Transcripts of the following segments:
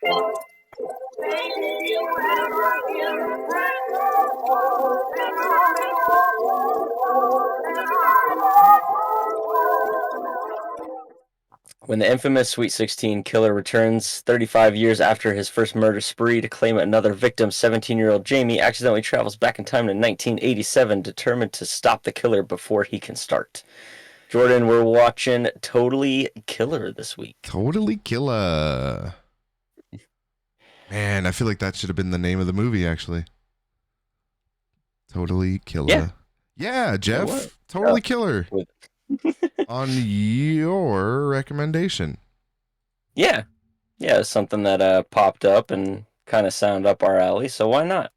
When the infamous Sweet 16 killer returns 35 years after his first murder spree to claim another victim, 17-year-old Jamie accidentally travels back in time to 1987, determined to stop the killer before he can start. Jordan, we're watching Totally Killer this week. Totally Killer. Man, I feel like that should have been the name of the movie, actually. Totally Killer. Yeah, Jeff. Totally Killer. On your recommendation. Yeah. Yeah, it's something that popped up and kind of sound up our alley, so why not?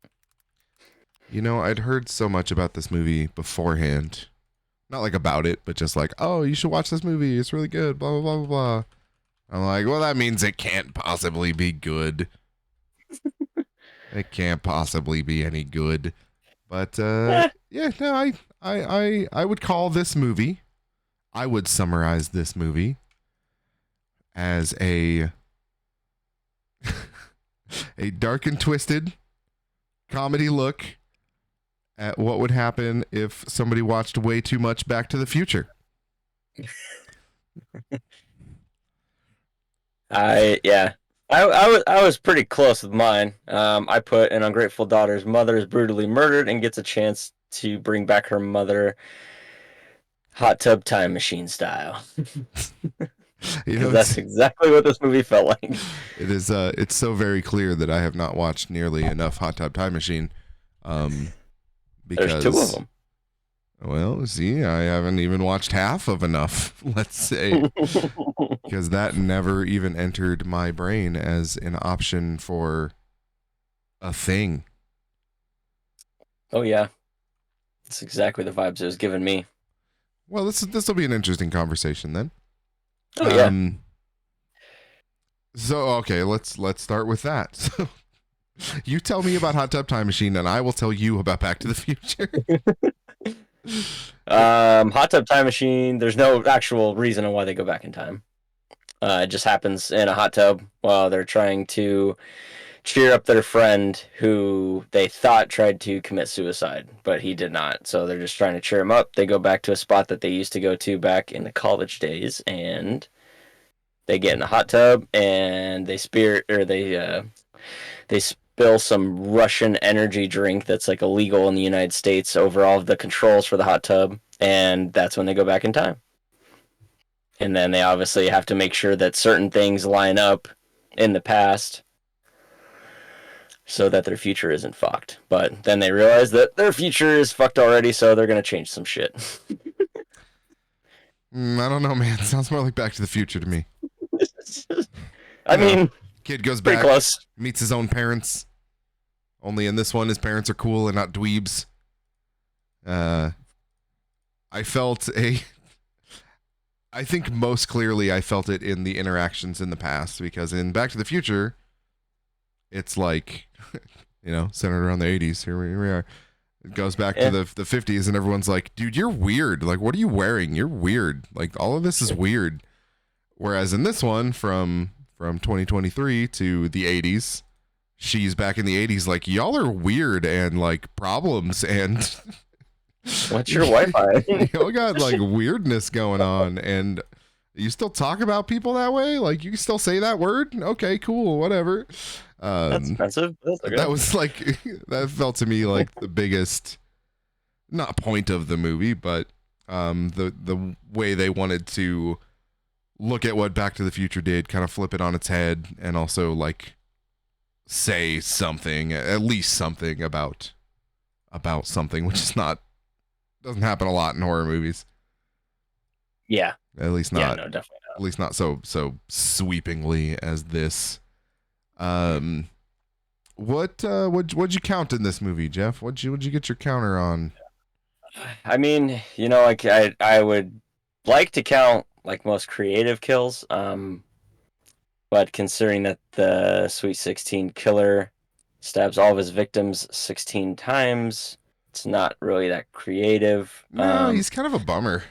You know, I'd heard so much about this movie beforehand. Not like about it, but just like, oh, you should watch this movie. It's really good, blah, blah, blah, blah, blah. I'm like, well, that means it can't possibly be good. It can't possibly be any good. But, yeah, no, I would call this movie, I would summarize this movie as a dark and twisted comedy look at what would happen if somebody watched way too much Back to the Future. I was pretty close with mine. I put an ungrateful daughter's mother is brutally murdered and gets a chance to bring back her mother, hot tub time machine style. You know, that's exactly what this movie felt like. It is. It's so very clear that I have not watched nearly enough Hot Tub Time Machine. Because, there's two of them. Well, see, I haven't even watched half of enough, let's say, because that never even entered my brain as an option for a thing. Oh yeah, that's exactly the vibes it was giving me. Well, this will be an interesting conversation then. Oh yeah. So okay, let's start with that. So, you tell me about Hot Tub Time Machine, and I will tell you about Back to the Future. Hot Tub Time Machine. There's no actual reason on why they go back in time. It just happens in a hot tub while they're trying to cheer up their friend who they thought tried to commit suicide, but he did not. So they're just trying to cheer him up. They go back to a spot that they used to go to back in the college days, and they get in a hot tub and they spill some Russian energy drink that's like illegal in the United States over all of the controls for the hot tub, and that's when they go back in time. And then they obviously have to make sure that certain things line up in the past so that their future isn't fucked. But then they realize that their future is fucked already, so they're going to change some shit. I don't know, man. It sounds more like Back to the Future to me. I mean, kid goes back, close. Meets his own parents. Only in this one, his parents are cool and not dweebs. I think most clearly I felt it in the interactions in the past, because in Back to the Future, it's like, centered around the 80s. Here we are. It goes back to the 50s, and everyone's like, dude, you're weird. Like, what are you wearing? You're weird. Like, all of this is weird. Whereas in this one, from 2023 to the 80s, she's back in the 80s like, y'all are weird and like problems and what's your Wi-Fi? Y'all got like weirdness going on, and you still talk about people that way? Like, you can still say that word? Okay, cool, whatever. That's offensive. That was like, that felt to me like the biggest, not point of the movie, but the way they wanted to look at what Back to the Future did, kind of flip it on its head, and also like say something, at least something about something, which is doesn't happen a lot in horror movies. Yeah. At least not. Yeah, no, definitely not. At least not so sweepingly as this. What'd you count in this movie, Jeff? What'd you get your counter on? I mean, like I would like to count like most creative kills, but considering that the Sweet 16 killer stabs all of his victims 16 times, it's not really that creative. No, he's kind of a bummer.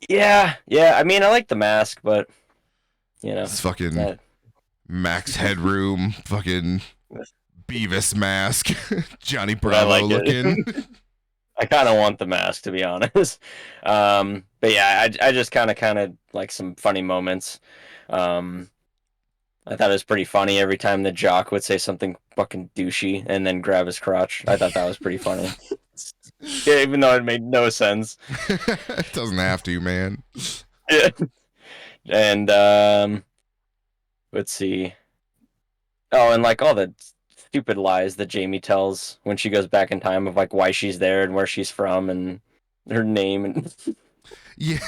Yeah. I mean, I like the mask, but it's fucking Max Headroom, fucking Beavis mask, Johnny But I Bravo like looking. it. I kind of want the mask, to be honest. But yeah, I just kind of like some funny moments. Um, I thought it was pretty funny every time the jock would say something fucking douchey and then grab his crotch. I thought that was pretty funny. Yeah, even though it made no sense. It doesn't have to, man. Yeah. And let's see. Oh, and like all the stupid lies that Jamie tells when she goes back in time of like why she's there and where she's from and her name and Yeah,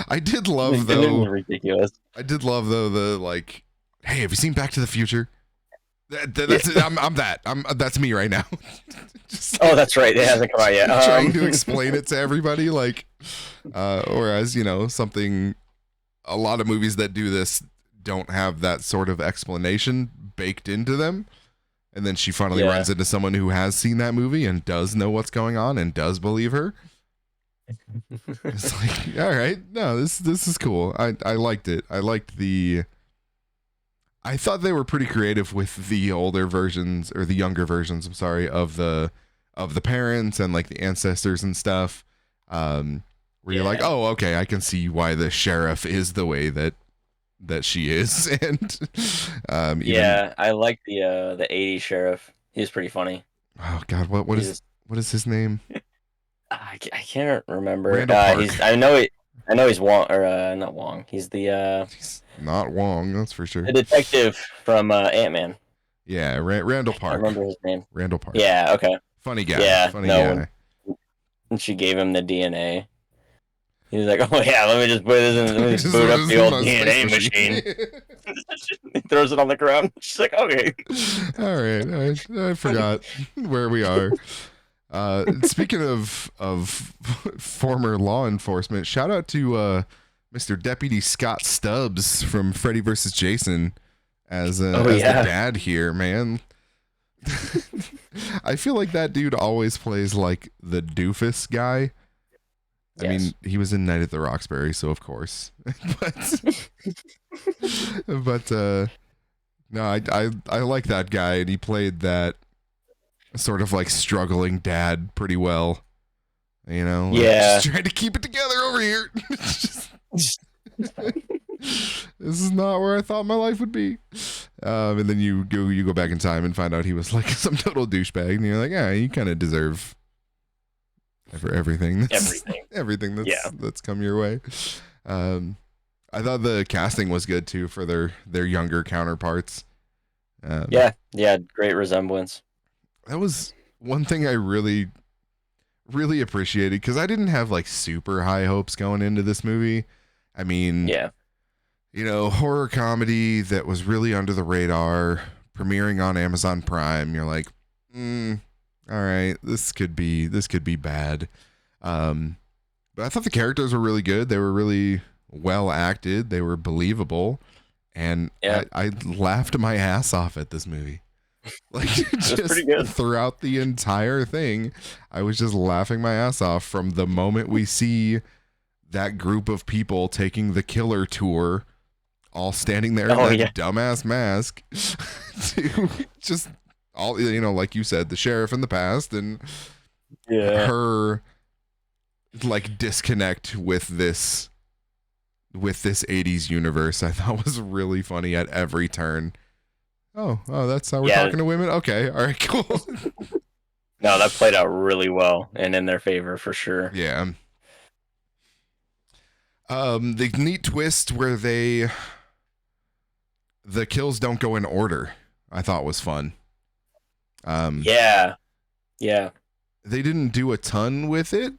I did love it is though. ridiculous. I did love though the like, hey, have you seen Back to the Future? Yeah. That's I'm that. That's me right now. Just Oh, that's right. It hasn't come out yet. trying to explain it to everybody, like, whereas something. A lot of movies that do this don't have that sort of explanation baked into them. And then she finally Yeah. runs into someone who has seen that movie and does know what's going on and does believe her. It's like, all right, no, this is cool. I liked it. I thought they were pretty creative with the older versions or the younger versions, I'm sorry, of the parents and like the ancestors and stuff. Where you're like, oh, okay, I can see why the sheriff is the way that she is, and yeah, I like the '80s sheriff. He's pretty funny. Oh God, what is his name? I can't remember. Randall Park. I know he's Wong or not Wong. He's he's not Wong, that's for sure. The detective from Ant-Man. Yeah, Randall Park. I remember his name. Randall Park. Yeah, okay. Funny guy. Yeah, funny guy. And she gave him the DNA. He was like, "Oh yeah, let me just boot up the old DNA machine." He throws it on the ground. She's like, "Okay." All right, I forgot where we are. Speaking of former law enforcement, shout out to Mr. Deputy Scott Stubbs from Freddy vs. Jason as the dad here, man. I feel like that dude always plays like the doofus guy. I mean, he was in Night at the Roxbury, so of course. but no, I like that guy, and he played that sort of like struggling dad pretty well. Like, just trying to keep it together over here. This is not where I thought my life would be. And then you go back in time and find out he was like some total douchebag, and you're like, yeah, you kind of deserve for everything that's come your way. I thought the casting was good too for their younger counterparts. Great resemblance. That was one thing I really appreciated, because I didn't have like super high hopes going into this movie. I mean, horror comedy that was really under the radar, premiering on Amazon Prime. You're like, all right, this could be bad. But I thought the characters were really good. They were really well acted. They were believable. And I laughed my ass off at this movie. Like, just pretty good. Throughout the entire thing, I was just laughing my ass off from the moment we see that group of people taking the killer tour, all standing there in that dumbass mask, to just all, like you said, the sheriff in the past and her like disconnect with this 80s universe, I thought was really funny at every turn. Oh, that's how we're talking to women? Okay, all right, cool. No, that played out really well and in their favor for sure. Yeah. The neat twist where the kills don't go in order, I thought was fun. They didn't do a ton with it.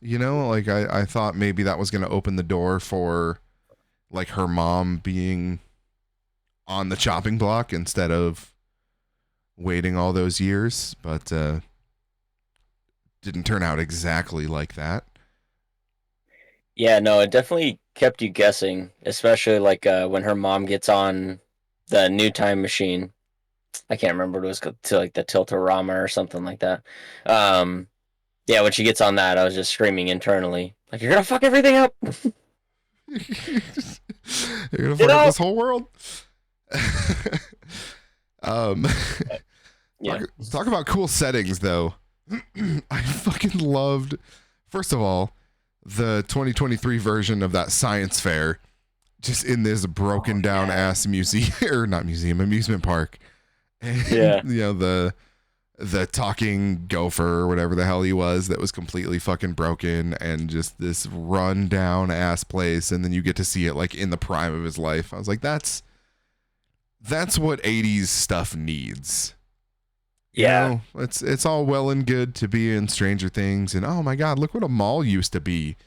Like I thought maybe that was going to open the door for like her mom being on the chopping block instead of waiting all those years, but didn't turn out exactly like that. Yeah, no, it definitely kept you guessing, especially like when her mom gets on the new time machine. I can't remember what it was called, to like the Tiltorama or something like that. Yeah, when she gets on that, I was just screaming internally, like, "You're gonna fuck everything up! You're gonna fuck up this whole world!" um, Yeah. talk about cool settings though. I fucking loved. First of all, the 2023 version of that science fair, just in this broken down Yeah. ass museum or not museum, amusement park, and Yeah. the talking gopher or whatever the hell he was completely fucking broken, and just this run down ass place, and then you get to see it like in the prime of his life. I was like, that's what 80s stuff needs. You Yeah. know, it's all well and good to be in Stranger Things and oh my god, look what a mall used to be.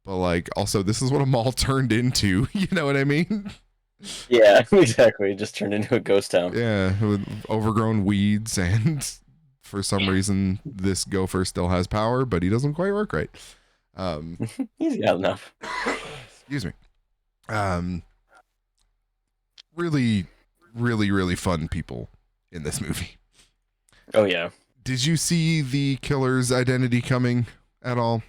But like also this is what a mall turned into, you know what I mean? Yeah. Exactly. It just turned into a ghost town. Yeah, with overgrown weeds and for some reason this gopher still has power, but he doesn't quite work right. Um He's got enough. excuse me. Um really really fun people in this movie. Oh yeah. Did you see the killer's identity coming at all?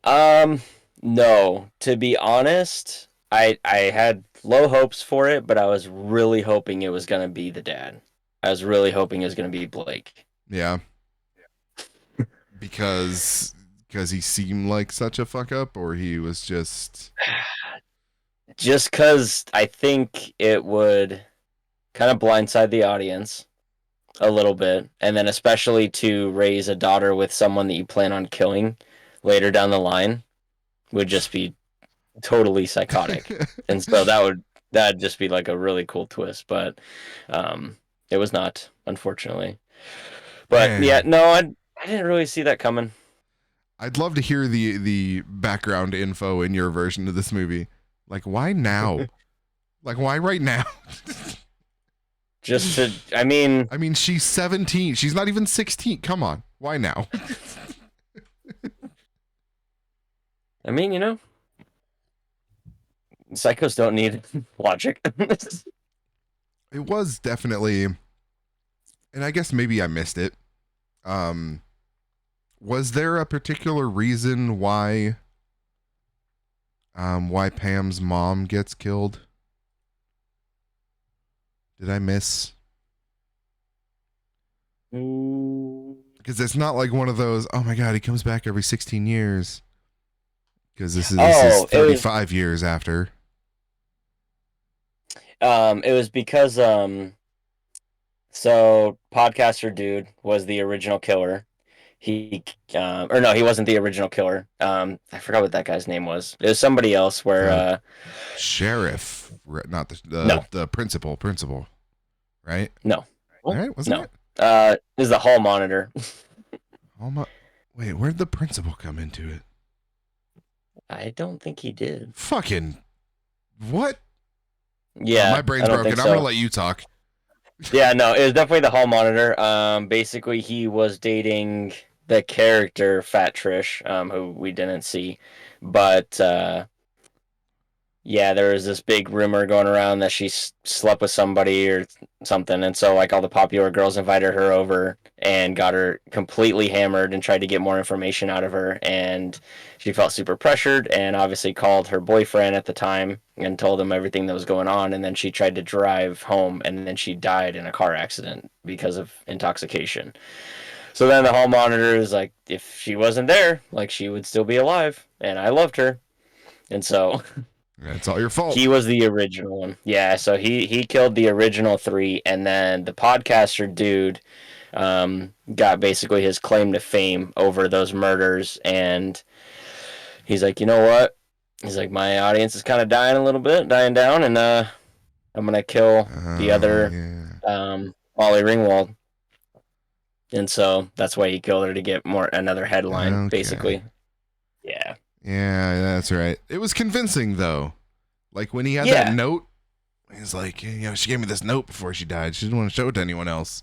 Um, no. To be honest, I had low hopes for it, but I was really hoping it was gonna be the dad. I was really hoping it was gonna be Blake. Yeah, because he seemed like such a fuck up, or he was just Just because I think it would kind of blindside the audience a little bit, and then especially to raise a daughter with someone that you plan on killing later down the line would just be totally psychotic. And so that'd just be like a really cool twist, but um it was not, unfortunately. But yeah, man. no, I didn't really see that coming. I'd love to hear the background info in your version of this movie. Like, why now? Like, why right now? Just to, I mean, I mean, she's 17. She's not even 16. Come on, why now? you know, psychos don't need logic. It was definitely, and I guess maybe I missed it. Um, was there a particular reason why Pam's mom gets killed? Did I miss? Because it's not like one of those. Oh my god, he comes back every 16 years. Because this is Oh, 35 years after. it was because so podcaster dude was the original killer. He or no, he wasn't the original killer. I forgot what that guy's name was. It was somebody else where The sheriff, not no, the principal, right? no. What? Right? Wasn't No. it? This is the hall monitor. Oh my! Wait, where'd the principal come into it? I don't think he did. Fucking what? Yeah, My brain's I don't broken. think I'm gonna so. let you talk. Yeah, no, it was definitely the hall monitor. Basically he was dating the character Fat Trish, who we didn't see. But yeah, there was this big rumor going around that she slept with somebody or something, and so like all the popular girls invited her over and got her completely hammered and tried to get more information out of her, and she felt super pressured and obviously called her boyfriend at the time and told him everything that was going on, and then she tried to drive home and then she died in a car accident because of intoxication. So then the hall monitor is like, if she wasn't there, like she would still be alive, and I loved her, and so It's all your fault. he was the original one. Yeah, so he killed the original three, and then the podcaster dude got basically his claim to fame over those murders, and he's like, you know what? He's like, my audience is kind of dying a little bit, dying down, and I'm gonna kill the Oh other yeah. Molly Ringwald, and so that's why he killed her to get more another headline, Okay. basically. Yeah. Yeah, that's right. It was convincing though. Like when he had that Yeah. note, he's like, she gave me this note before she died. She didn't want to show it to anyone else.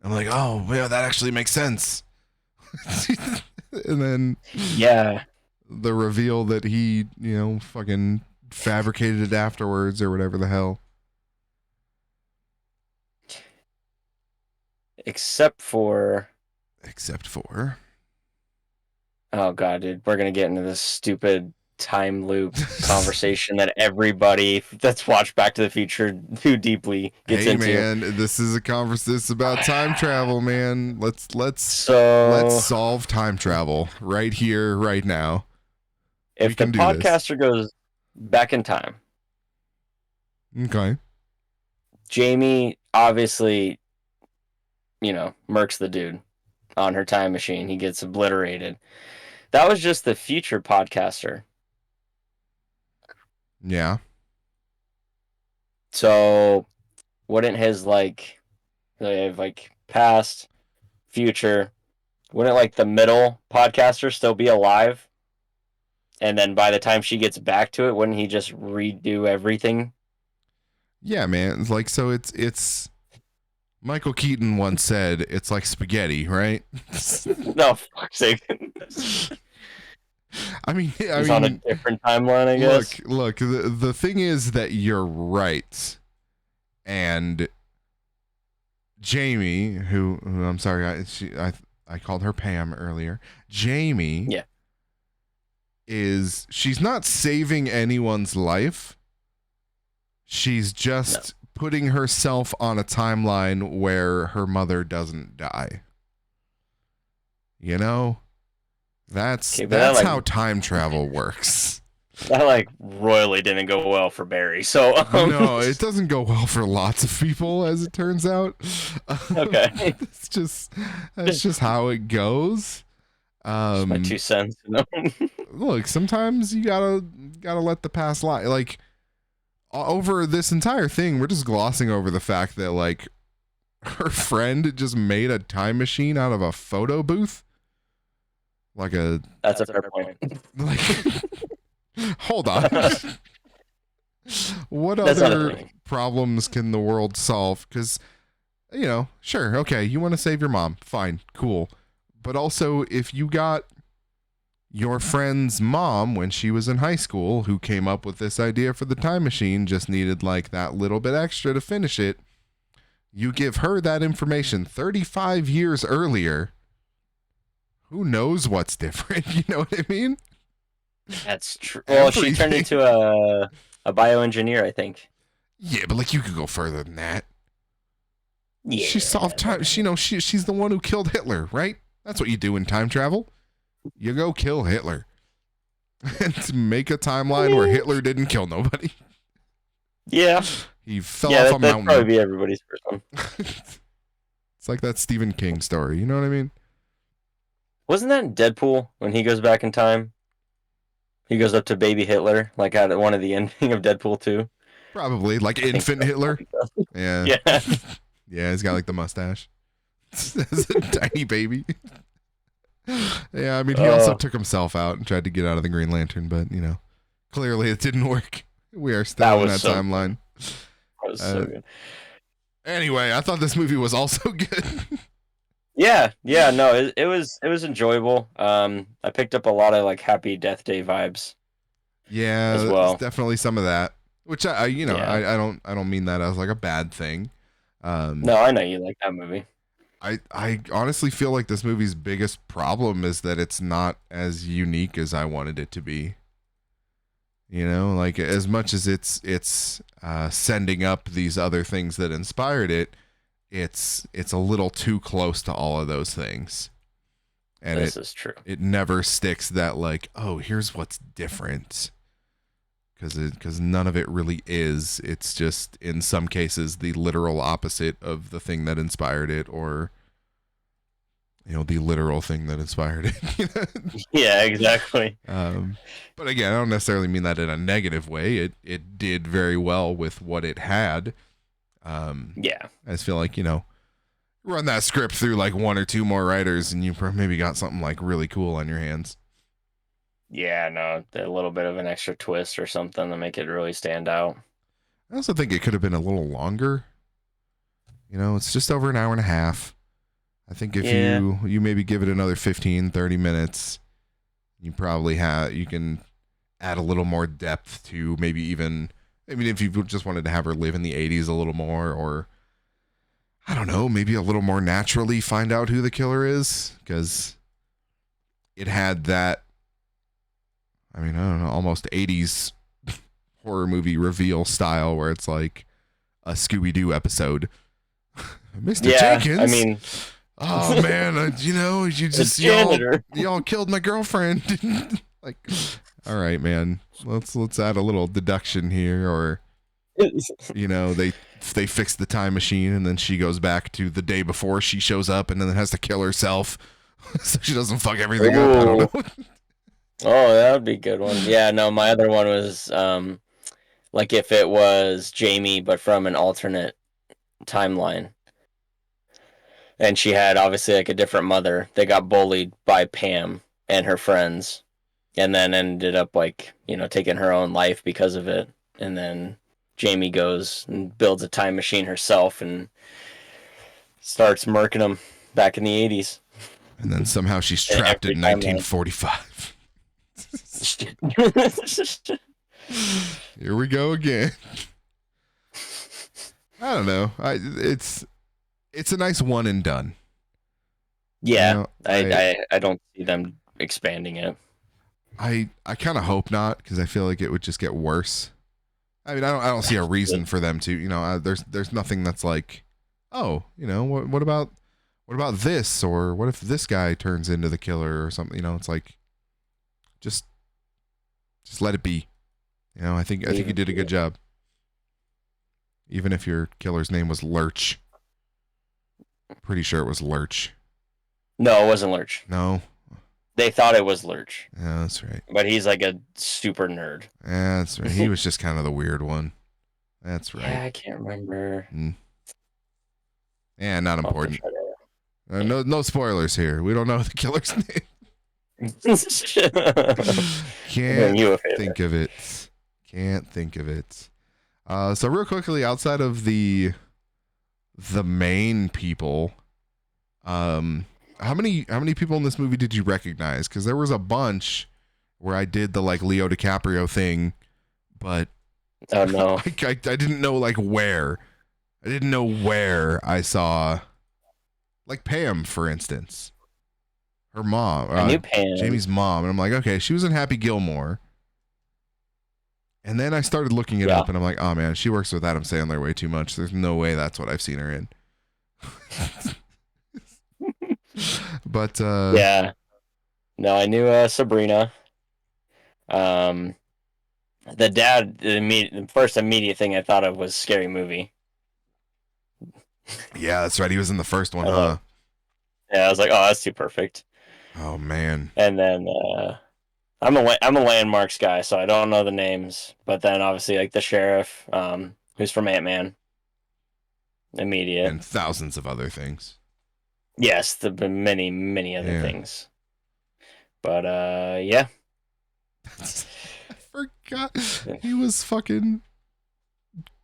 I'm like, oh, yeah, that actually makes sense. And then Yeah. the reveal that he, fucking fabricated it afterwards or whatever the hell. Except for Except for, oh god, dude, we're gonna get into this stupid time loop conversation that everybody that's watched Back to the Future too deeply gets Hey into. man, this is a conversation. This is about time travel, man. Let's So solve time travel right here, right now. We if the can do this. podcaster goes back in time, Okay. Jamie obviously, murks the dude on her time machine. He gets obliterated. That was just the future podcaster. Yeah. So wouldn't his they have past, future, wouldn't the middle podcaster still be alive? And then by the time she gets back to it, wouldn't he just redo everything? Yeah, man. It's like so it's Michael Keaton once said it's like spaghetti, right? No, fuck's sake. I He's on a mean, different timeline, I guess. look. The thing is that you're right, and Jamie, who I'm sorry, I called her Pam earlier. Jamie, Yeah. she's not saving anyone's life. She's just putting herself on a timeline where her mother doesn't die. You know? That's how time travel works. That royally didn't go well for Barry. So no, it doesn't go well for lots of people, as it turns out. Okay. That's just how it goes. Just my 2 cents. Look, sometimes you gotta let the past lie. Like over this entire thing, we're just glossing over the fact that her friend just made a time machine out of a photo booth. That's a fair point. Hold on. What That's other problems can the world solve? Because, sure, okay, you want to save your mom. Fine, cool. But also, if you got your friend's mom when she was in high school who came up with this idea for the time machine, just needed that little bit extra to finish it, you give her that information 35 years earlier. Who knows what's different? You know what I mean? That's true. Well, she turned into a bioengineer, I think. Yeah, but you could go further than that. Yeah. She solved time. She's the one who killed Hitler, right? That's what you do in time travel. You go kill Hitler and make a timeline where Hitler didn't kill nobody. Yeah. He fell off a mountain. That'd probably be everybody's first one. It's like that Stephen King story. You know what I mean? Wasn't that in Deadpool when he goes back in time? He goes up to baby Hitler, at one of the ending of Deadpool 2. Probably infant Hitler. Yeah. Yeah. Yeah, he's got the mustache. As a tiny baby. Yeah, I mean, he also took himself out and tried to get out of the Green Lantern, but clearly it didn't work. We are still in that timeline. That was so good. Anyway, I thought this movie was also good. Yeah, no, it was enjoyable. I picked up a lot of Happy Death Day vibes. Yeah, as well. There's definitely some of that, which I don't mean that as a bad thing. No, I know you like that movie. I honestly feel like this movie's biggest problem is that it's not as unique as I wanted it to be. As much as it's sending up these other things that inspired it, it's a little too close to all of those things. And this is true. It never sticks that oh, here's what's different. Because none of it really is. It's just, in some cases, the literal opposite of the thing that inspired it, or, the literal thing that inspired it. Yeah, exactly. But again, I don't necessarily mean that in a negative way. It did very well with what it had. Yeah. I just feel like, run that script through one or two more writers and you maybe got something really cool on your hands. Yeah, no, a little bit of an extra twist or something to make it really stand out. I also think it could have been a little longer. It's just over an hour and a half. I think if you maybe give it another 15, 30 minutes, you can add a little more depth to maybe if you just wanted to have her live in the 80s a little more, or I don't know, maybe a little more naturally find out who the killer is, because it had that. I mean, I don't know, almost 80s horror movie reveal style where it's like a Scooby-Doo episode. Mr. Yeah, I Jenkins. mean, Oh man, you the just janitor. y'all killed my girlfriend. Like, all right, man. Let's add a little deduction here, or they fix the time machine and then she goes back to the day before she shows up and then has to kill herself so she doesn't fuck everything up. I don't Ooh. know. Oh, that would be a good one. Yeah, no, my other one was like if it was Jamie, but from an alternate timeline. And she had obviously like a different mother. They got bullied by Pam and her friends, and then ended up like, taking her own life because of it. And then Jamie goes and builds a time machine herself and starts murking them back in the 80s. And then somehow she's trapped in 1945. Here we go again. I don't know. It's a nice one and done. Yeah, I don't see them expanding it. I kind of hope not, because I feel like it would just get worse. I mean, I don't see a reason for them to. There's nothing that's like, oh, what about this, or what if this guy turns into the killer or something? It's like, just let it be. I think you did a good job. Even if your killer's name was Lurch. Pretty sure it was Lurch. No, it wasn't Lurch. No. They thought it was Lurch. Yeah, that's right. But he's like a super nerd. Yeah, that's right. He was just kind of the weird one. That's right. Yeah, I can't remember. Yeah, not important. No spoilers here. We don't know the killer's name. Can't think of it. Can't think of it. So real quickly, outside of the main people, how many people in this movie did you recognize? Because there was a bunch where I did the like Leo DiCaprio thing, but oh no, I didn't know like where. I didn't know where I saw, like Pam, for instance, her mom. I knew Pam. Jamie's mom, and I'm like, okay, she was in Happy Gilmore. And then I started looking it up, and I'm like, oh man, she works with Adam Sandler way too much. There's no way that's what I've seen her in. But yeah, no, I knew Sabrina. The dad, the first immediate thing I thought of was Scary Movie. Yeah, that's right. He was in the first one, huh? Yeah, I was like, oh, that's too perfect. Oh man. And then I'm a landmarks guy, so I don't know the names. But then obviously like the sheriff, who's from Ant-Man. Immediate. And thousands of other things. Yes, the many, many other things. But yeah. I forgot he was fucking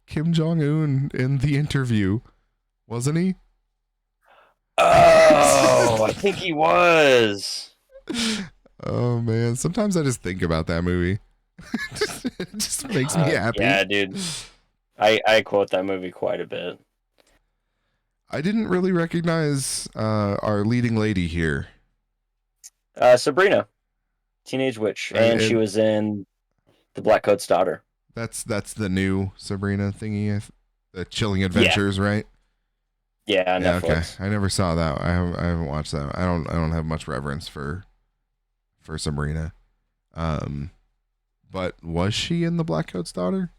Kim Jong-un in The Interview, wasn't he? Oh, I think he was. Oh man, sometimes I just think about that movie. It just makes me happy. Yeah, dude. I quote that movie quite a bit. I didn't really recognize our leading lady here. Sabrina, Teenage Witch, and she was in The Black Coat's Daughter. That's the new Sabrina thingy, the Chilling Adventures, right? Yeah, Netflix. Okay. I never saw that. I haven't watched that. I don't have much reverence for Sabrina. But was she in The Black Coat's Daughter?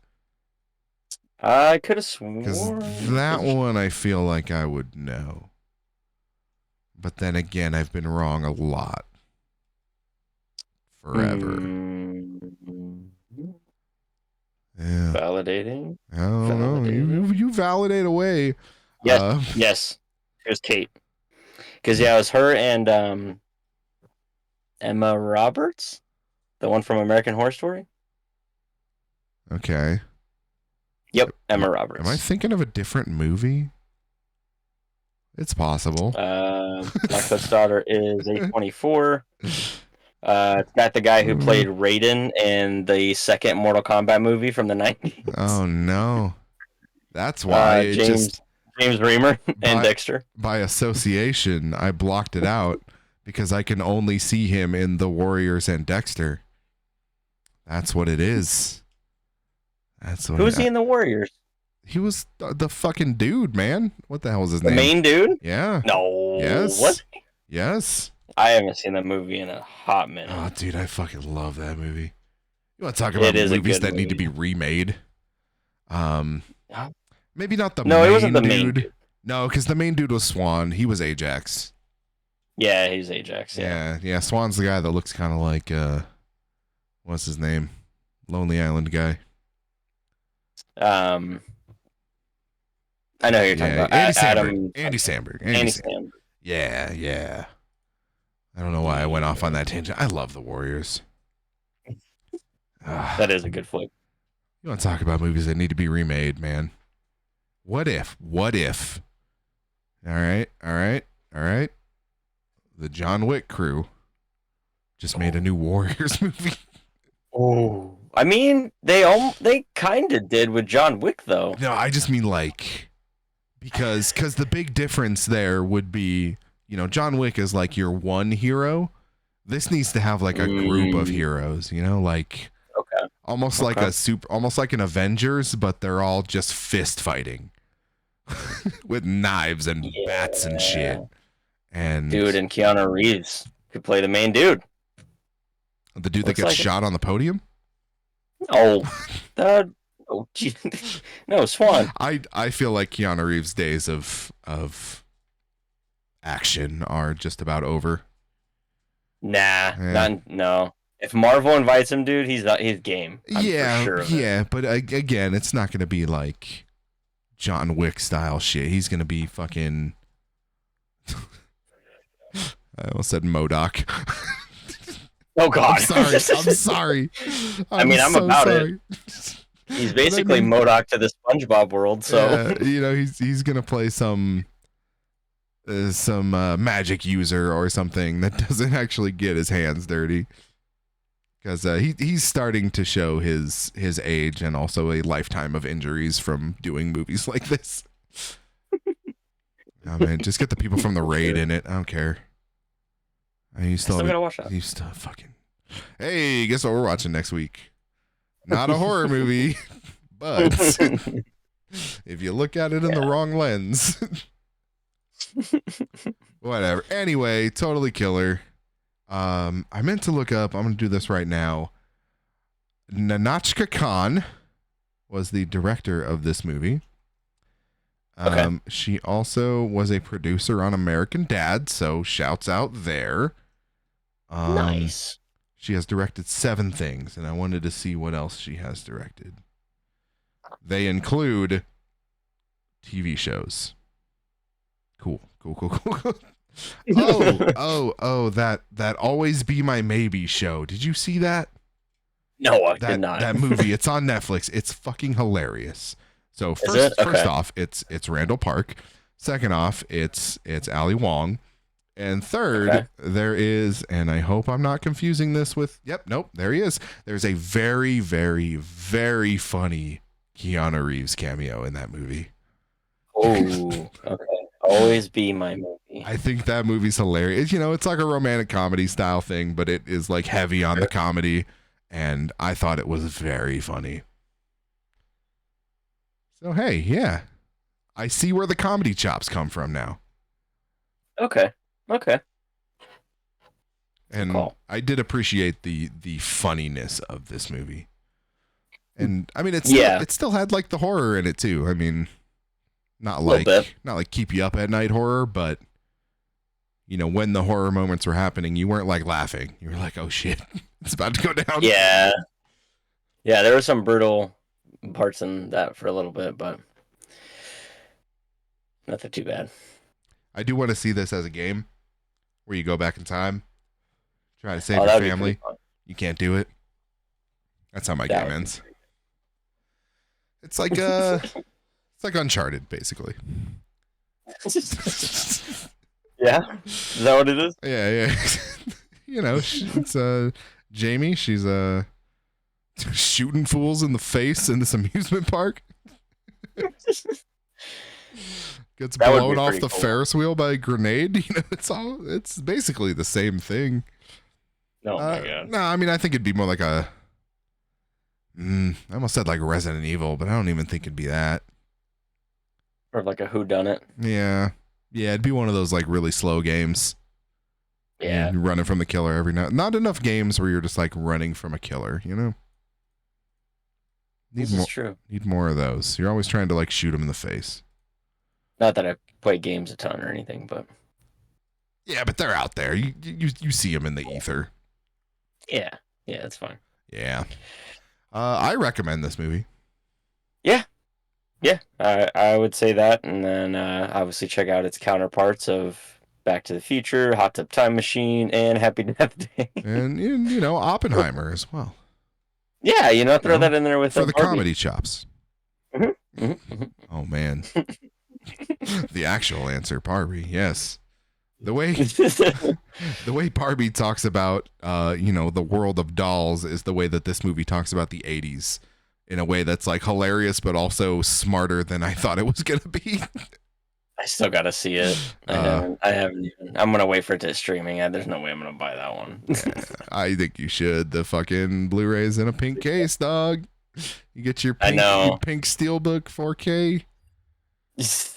I could have sworn. Because that one I feel like I would know. But then again, I've been wrong a lot. Forever. Yeah. Validating. I don't know. You validate away. Yes. Yes. It was Kate. Because it was her and Emma Roberts, the one from American Horror Story. Okay. Yep, Emma Roberts. Am I thinking of a different movie? It's possible. Black Coat's Daughter is A24. It's got the guy who played Raiden in the second Mortal Kombat movie from the 90s. Oh no. That's why James Reamer and Dexter. By association, I blocked it out because I can only see him in The Warriors and Dexter. That's what it is. That's what Who's he it. in the Warriors? He was the fucking dude, man. What the hell was his The name? main dude? Yeah. No, Yes. was he? Yes. I haven't seen that movie in a hot minute. Oh, dude, I fucking love that movie. You want to talk about It is a movies good that need to movie. be remade? Huh? Maybe not the No, main it wasn't the dude. main dude. No, because the main dude was Swan. He was Ajax. Yeah, he's Ajax. Yeah. Yeah. Swan's the guy that looks kind of like what's his name? Lonely Island guy. I know who you're talking about. Andy Samberg. Adam. Andy Samberg. Andy Sam. Yeah. I don't know why I went off on that tangent. I love the Warriors. That is a good flick. You want to talk about movies that need to be remade, man? What if? All right. The John Wick crew just made a new Warriors movie. Oh, I mean, they kind of did with John Wick, though. No, I just mean like because the big difference there would be, John Wick is like your one hero. This needs to have like a group of heroes, like Okay. almost like almost like an Avengers, but they're all just fist fighting with knives and bats and shit. And dude, and Keanu Reeves could play the main dude. The dude that gets shot on the podium? Oh, gee. No, Swan. I feel like Keanu Reeves' days of action are just about over. No. If Marvel invites him, dude, he's game. I'm for sure but again, it's not going to be like John Wick style shit. He's going to be fucking. I almost said MODOK. Oh God! I'm sorry. I'm so about sorry. it. He's basically MODOK to the SpongeBob world. So he's gonna play some magic user or something that doesn't actually get his hands dirty, because he's starting to show his age and also a lifetime of injuries from doing movies like this. Oh man, just get the people from the raid in it. I don't care. I still gotta watch that. You still fucking. Hey, guess what we're watching next week? Not a horror movie, but if you look at it in the wrong lens, whatever. Anyway, totally killer. I meant to look up. I'm gonna do this right now. Nahnatchka Khan was the director of this movie. She also was a producer on American Dad, so shouts out there. Nice. She has directed 7 things, and I wanted to see what else she has directed. They include TV shows. Cool. That Always Be My Maybe show. Did you see that? No, I did not. That movie, it's on Netflix. It's fucking hilarious. So first off, it's Randall Park. Second off, it's Ali Wong. And third, there is, and I hope I'm not confusing this with, there he is. There's a very, very, very funny Keanu Reeves cameo in that movie. Oh, okay. Always Be My Movie. I think that movie's hilarious. It's like a romantic comedy style thing, but it is like heavy on the comedy, and I thought it was very funny. So, hey, yeah. I see where the comedy chops come from now. Okay. And I did appreciate the funniness of this movie. And I mean, it still had like the horror in it too. I mean, not like keep you up at night horror, but when the horror moments were happening, you weren't like laughing. You were like, "Oh shit, it's about to go down." Yeah, there were some brutal parts in that for a little bit, but nothing too bad. I do want to see this as a game where you go back in time, try to save your family. You can't do it. That's how my game ends. It's like Uncharted, basically. Yeah, is that what it is? Yeah. It's Jamie. She's shooting fools in the face in this amusement park. Gets blown off the Ferris wheel by a grenade. It's basically the same thing. Oh my god. No, I mean I think it'd be more like a I almost said like Resident Evil, but I don't even think it'd be that. Or like a whodunit. Yeah. Yeah, it'd be one of those like really slow games. Yeah. You're running from the killer every now. Not enough games where you're just like running from a killer, you know? Need This more is true. need more of those. You're always trying to like shoot them in the face. Not that I play games a ton or anything, but Yeah, but they're out there. You see them in the ether. yeah. Yeah, that's fine. Yeah. I recommend this movie. Yeah. Yeah. I would say that. And then obviously check out its counterparts of Back to the Future, Hot Tub Time Machine, and Happy Death Day. And you know, Oppenheimer as well. Yeah, throw that in there with for the Barbie. comedy chops. Oh man. The actual answer, Barbie, yes. The way Barbie talks about the world of dolls is the way that this movie talks about the 80s in a way that's like hilarious but also smarter than I thought it was gonna be. I still gotta see it. I haven't even. I'm gonna wait for it to streaming. There's no way I'm gonna buy that one. Yeah, I think you should. The fucking Blu-ray's in a pink case, dog. You get your pink Steelbook 4K.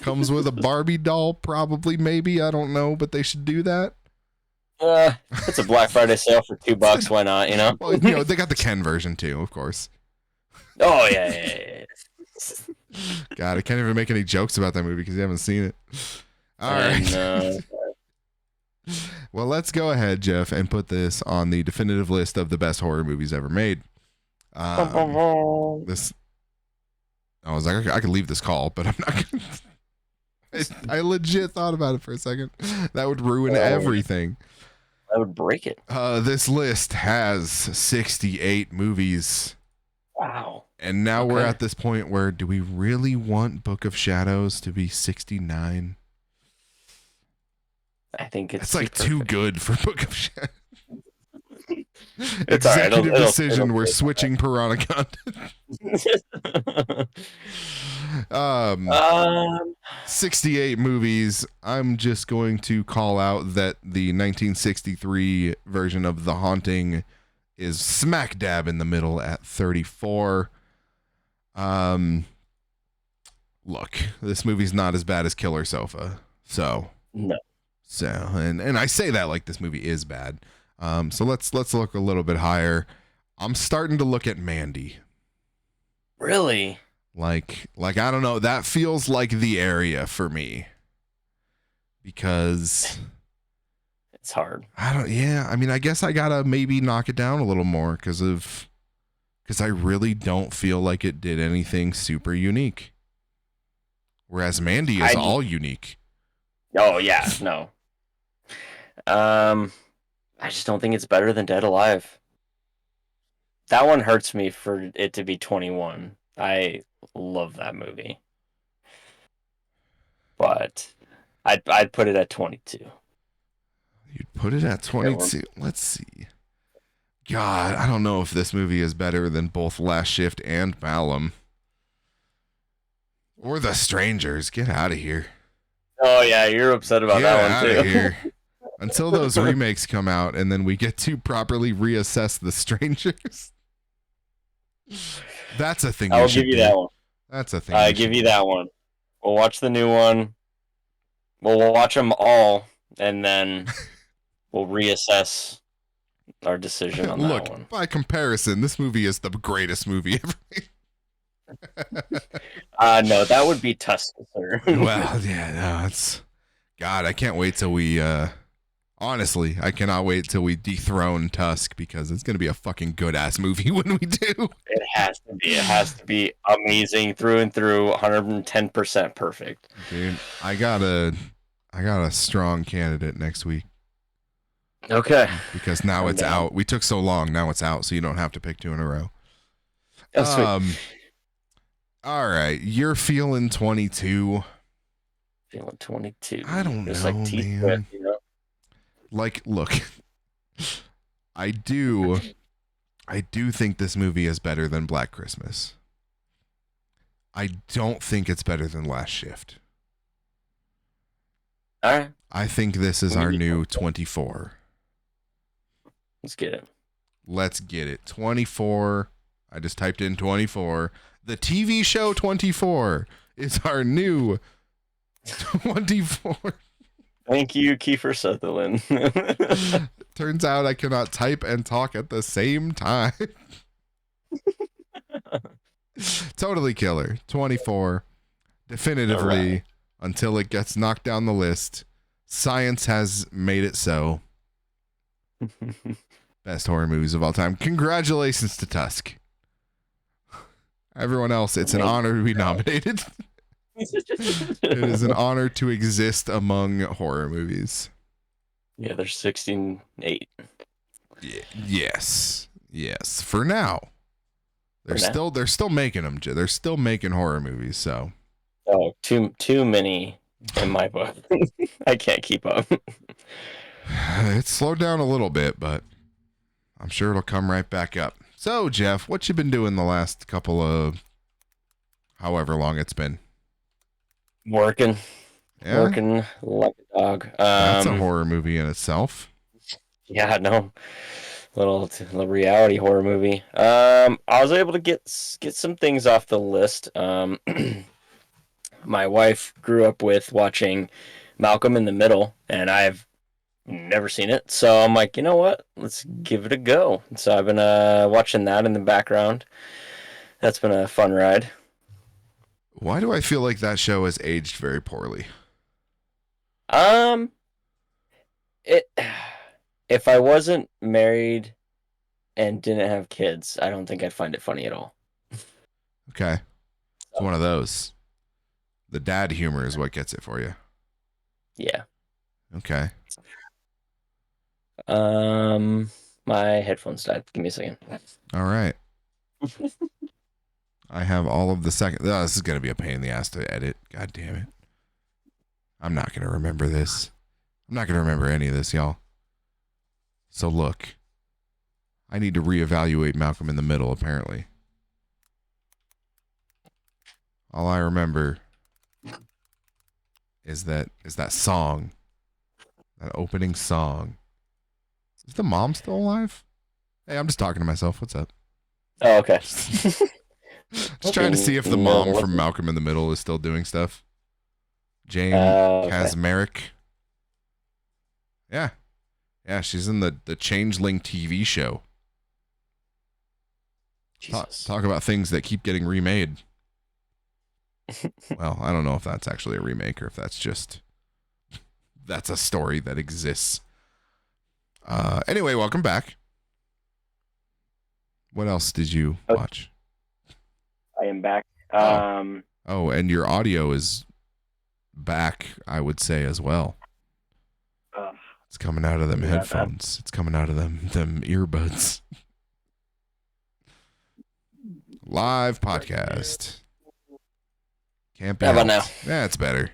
Comes with a Barbie doll, probably, maybe. I don't know, but they should do that. It's a Black Friday sale for $2. Why not? Well, they got the Ken version too, of course. Oh yeah. God, I can't even make any jokes about that movie because you haven't seen it. All right. Well, let's go ahead, Jeff, and put this on the definitive list of the best horror movies ever made. I was like, I could leave this call, but I'm not gonna. I legit thought about it for a second. That would ruin everything. That would break it. This list has 68 movies. Wow. And now we're at this point where do we really want Book of Shadows to be 69? I think it's like too good for Book of Shadows. It's Executive decision. We're switching Piranha content. 68 movies. I'm just going to call out that the 1963 version of The Haunting is smack dab in the middle at 34. Look, this movie's not as bad as Killer Sofa. So no. So and I say that like this movie is bad. So let's look a little bit higher. I'm starting to look at Mandy. Really? Like I don't know, that feels like the area for me. Because it's hard. I mean, I guess I gotta maybe knock it down a little more because I really don't feel like it did anything super unique. Whereas Mandy is all unique. Oh yeah, no. I just don't think it's better than Dead Alive. That one hurts me for it to be 21. I love that movie. But I'd put it at 22. You'd put it at 22. Let's see. God, I don't know if this movie is better than both Last Shift and Malum. Or The Strangers. Get out of here. Oh, yeah, you're upset about that one, too. Get out of here. Until those remakes come out and then we get to properly reassess The Strangers. That's a thing I'll give you that one. That's a thing. I'll give you that one. We'll watch the new one. We'll watch them all, and then we'll reassess our decision on that one. By comparison, this movie is the greatest movie ever made. No, that would be Tusk, sir. Well, yeah, no, it's... God, I can't wait till we... Honestly, I cannot wait till we dethrone Tusk because it's going to be a fucking good-ass movie when we do. It has to be. It has to be amazing through and through, 110% perfect. Dude, I got a strong candidate next week. Okay. Because now it's out. We took so long, now it's out, so you don't have to pick two in a row. Oh, sweet. All right, you're feeling 22. Feeling 22. I don't know, like man. Like, look, I do think this movie is better than Black Christmas. I don't think it's better than Last Shift. All right. I think this is our new 24. Let's get it. Let's get it. 24. I just typed in 24. The TV show 24 is our new 24. Thank you, Kiefer Sutherland. Turns out I cannot type and talk at the same time. Totally killer. 24. Definitively, right. until it gets knocked down the list. Science has made it so. Best horror movies of all time. Congratulations to Tusk. Everyone else, it's an honor to be nominated. It is an honor to exist among horror movies. Yeah, there's 16-8. Yes. Yes. For now. They're still making them. They're still making horror movies, so. Oh, too many in my book. I can't keep up. It's slowed down a little bit, but I'm sure it'll come right back up. So, Jeff, what you been doing the last couple of however long it's been? Working. Yeah? Working like a dog. That's a horror movie in itself. Yeah, no. Little reality horror movie. I was able to get some things off the list. My wife grew up with watching Malcolm in the Middle, and I've never seen it. So I'm like, you know what? Let's give it a go. So I've been watching that in the background. That's been a fun ride. Why do I feel like that show has aged very poorly? It if I wasn't married and didn't have kids, I don't think I'd find it funny at all. Okay. It's one of those. The dad humor is what gets it for you. Yeah. Okay. My headphones died. Give me a second. All right. I have all of the second. Oh, this is going to be a pain in the ass to edit. God damn it. I'm not going to remember this. I'm not going to remember any of this, y'all. So look. I need to reevaluate Malcolm in the Middle, apparently. All I remember is that song. That opening song. Is the mom still alive? Hey, I'm just talking to myself. What's up? Oh, okay. Just trying to see if the mom from Malcolm in the Middle is still doing stuff. Jane Kasmerick. Yeah. Yeah, she's in the Changeling TV show. Talk about things that keep getting remade. Well, I don't know if that's actually a remake or if that's a story that exists. Anyway, welcome back. What else did you watch? I am back. Oh, and your audio is back, I would say, as well. It's coming out of them headphones. It's coming out of them earbuds. Live podcast. Can't be. How about now? Yeah, it's better.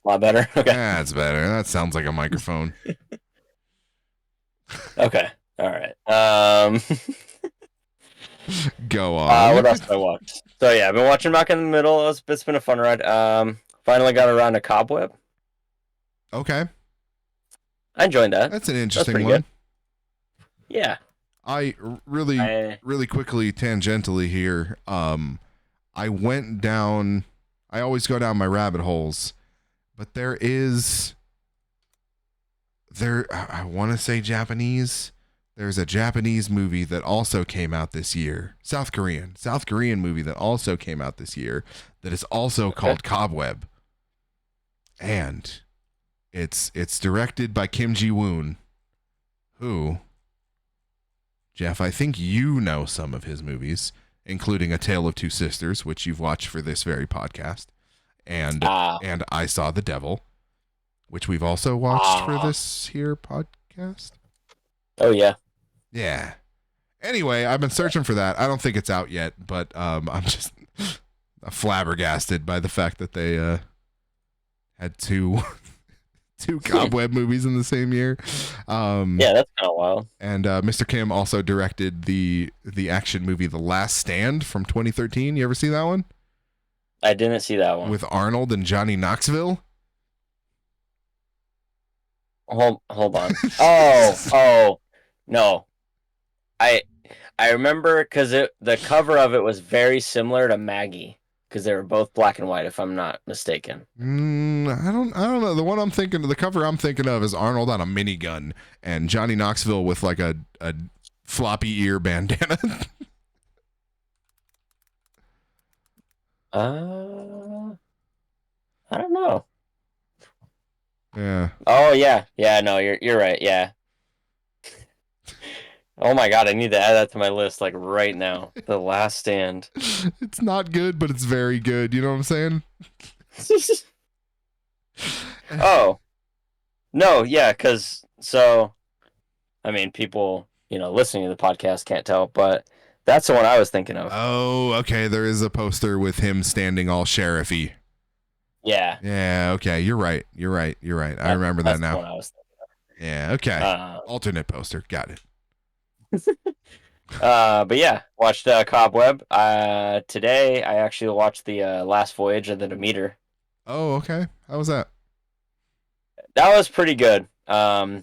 A lot better. Okay. Yeah, it's better. That sounds like a microphone. Okay. All right. Go on. What else did I watch? So yeah, I've been watching Malcolm in the Middle. It's been a fun ride. Finally got around to Cobweb. Okay. I enjoyed that. That's an interesting one. Good. Yeah. I really quickly tangentially here. I went down. I always go down my rabbit holes, but I want to say Japanese. There's a Japanese movie that also came out this year. South Korean movie that also came out this year that is also called Cobweb. And it's directed by Kim Ji-woon, who, Jeff, I think you know some of his movies, including A Tale of Two Sisters, which you've watched for this very podcast, and I Saw the Devil, which we've also watched for this here podcast. Oh yeah. Yeah. Anyway, I've been searching for that. I don't think it's out yet, but I'm just flabbergasted by the fact that they had two Cobweb movies in the same year. Yeah, that's kind of wild. And Mr. Kim also directed the action movie The Last Stand from 2013. You ever see that one? I didn't see that one. With Arnold and Johnny Knoxville? Hold on. Oh, no. I remember because the cover of it was very similar to Maggie because they were both black and white, if I'm not mistaken. I don't know. The one I'm thinking, the cover I'm thinking of is Arnold on a minigun and Johnny Knoxville with like a floppy ear bandana. Uh, I don't know. Yeah. Oh yeah, yeah. No, you're right. Yeah. Oh my God, I need to add that to my list like right now. The Last Stand. It's not good, but it's very good. You know what I'm saying? Oh no, yeah, because so I mean, people listening to the podcast can't tell, but that's the one I was thinking of. Oh, okay. There is a poster with him standing all sheriffy. Yeah, Yeah, okay. You're right. You're right. You're right. I remember that that's the now. one I was Yeah, okay. thinking. Alternate poster. Got it. But yeah, watched Cobweb. Today I actually watched the Last Voyage of the Demeter. Oh, okay. How was that? That was pretty good. Yeah,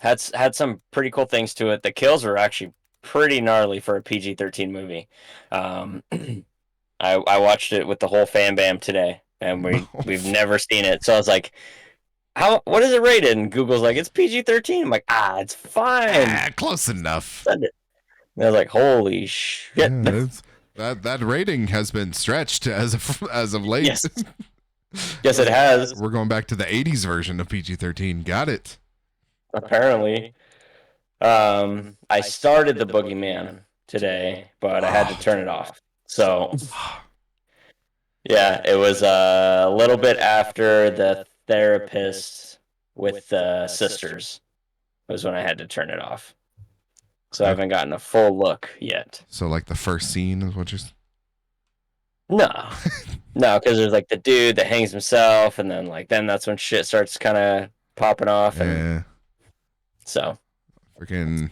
had some pretty cool things to it. The kills were actually pretty gnarly for a PG-13 movie. Um, I watched it with the whole fan bam today, and we've never seen it. So I was like, what is it rated? And Google's like, it's PG-13. I'm like, it's fine. Close enough. Send it. And I was like, holy shit. Yeah, that rating has been stretched as of late. Yes. Yes, it has. We're going back to the 80s version of PG-13. Got it. Apparently. I started the Boogeyman today, but I had to turn it off. So, yeah, it was a little bit after the therapist with the sisters was when I had to turn it off. So I haven't gotten a full look yet. So like the first scene is what you're. No, no, because there's like the dude that hangs himself, and then that's when shit starts kind of popping off, and Yeah. so freaking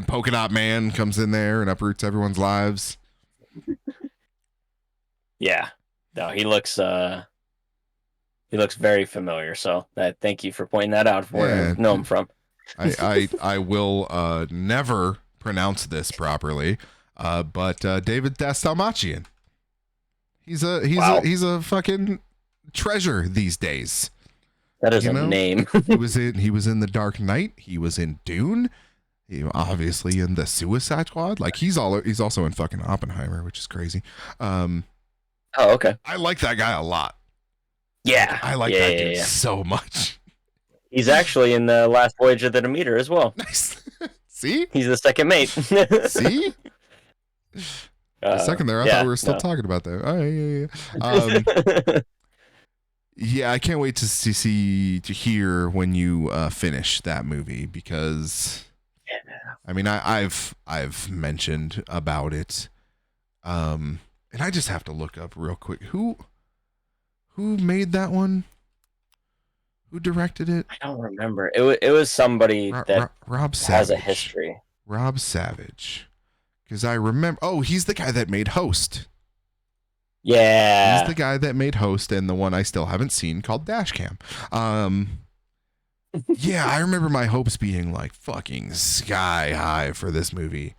Polka Dot Man comes in there and uproots everyone's lives. Yeah, no, he looks very familiar. So thank you for pointing that out. Where I know him from. I will never pronounce this properly, but David Dastalmachian. He's a fucking treasure these days. That is a name. he was in The Dark Knight. He was in Dune. He obviously in the Suicide Squad. Like he's also in fucking Oppenheimer, which is crazy. Oh, okay. I like that guy a lot. Yeah, I like that dude so much. He's actually in the Last Voyage of the Demeter as well. Nice. See? He's the second mate. See? A second there, I thought we were still talking about that. Oh, yeah. Yeah, I can't wait to hear when you finish that movie because, I mean, I've mentioned about it, and I just have to look up real quick who made that one. Who directed it? I don't remember. It was somebody that Rob Savage. Has a history. Rob Savage. Because I remember, he's the guy that made Host. Yeah. He's the guy that made Host and the one I still haven't seen called Dashcam. Yeah, I remember my hopes being like fucking sky high for this movie.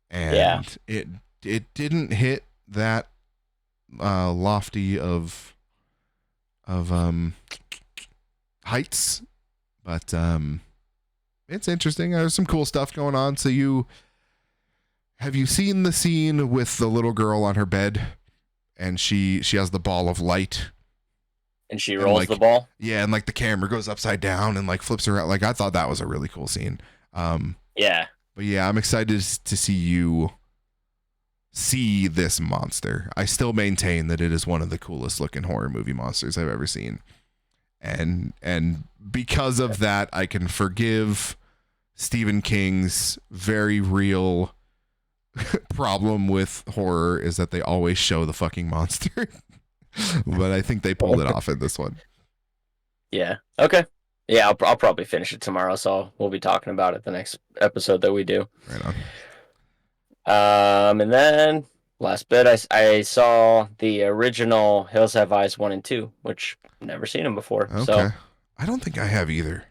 And it didn't hit that lofty of heights, but it's interesting. There's some cool stuff going on. So have you seen the scene with the little girl on her bed and she has the ball of light and she rolls the ball? Yeah, and like the camera goes upside down and like flips around. Like I thought that was a really cool scene. Yeah. But yeah, I'm excited to see you see this monster. I still maintain that it is one of the coolest looking horror movie monsters I've ever seen. And because of that, I can forgive Stephen King's very real problem with horror is that they always show the fucking monster. But I think they pulled it off in this one. Yeah. Okay. Yeah, I'll probably finish it tomorrow, so we'll be talking about it the next episode that we do. Right on. And then last bit, I saw the original Hills Have Eyes 1 and 2, which I've never seen them before. Okay. So I don't think I have either.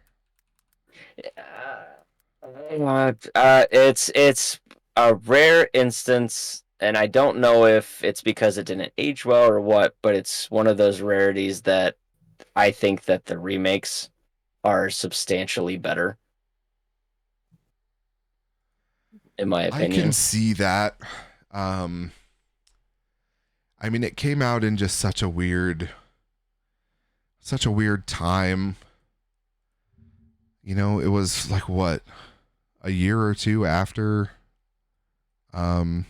It's a rare instance, and I don't know if it's because it didn't age well or what, but it's one of those rarities that I think that the remakes are substantially better, in my I can opinion. see that. I mean, it came out in just such a weird time. You know, it was like what, a year or two after um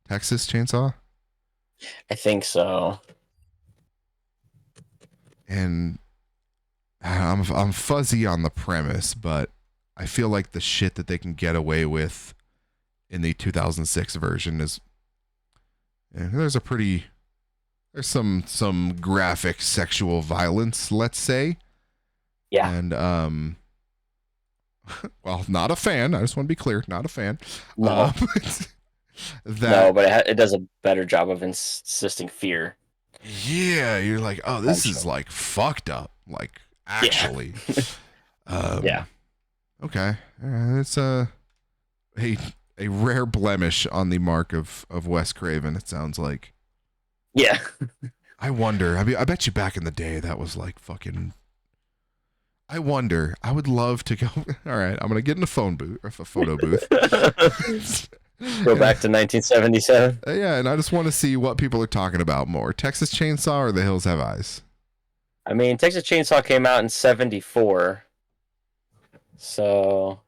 Texas Chainsaw, I think so. and I'm fuzzy on the premise, but I feel like the shit that they can get away with in the 2006 version is there's a pretty there's some graphic sexual violence, let's say, Yeah. and well, not a fan. I just want to be clear, not a fan. Um, No. that No, but it does a better job of insisting fear, yeah, you're like, oh, this is essentially. like fucked up, like Yeah. actually. Yeah. Um, okay, it's a a rare blemish on the mark of Wes Craven. It sounds like. Yeah. I wonder. I mean, I bet you back in the day that was like fucking. I wonder. I would love to go. All right, I'm gonna get in a phone booth, or a photo booth. Go And back to 1977. yeah, and I just want to see what people are talking about more: Texas Chainsaw or The Hills Have Eyes. I mean, Texas Chainsaw came out in 74, so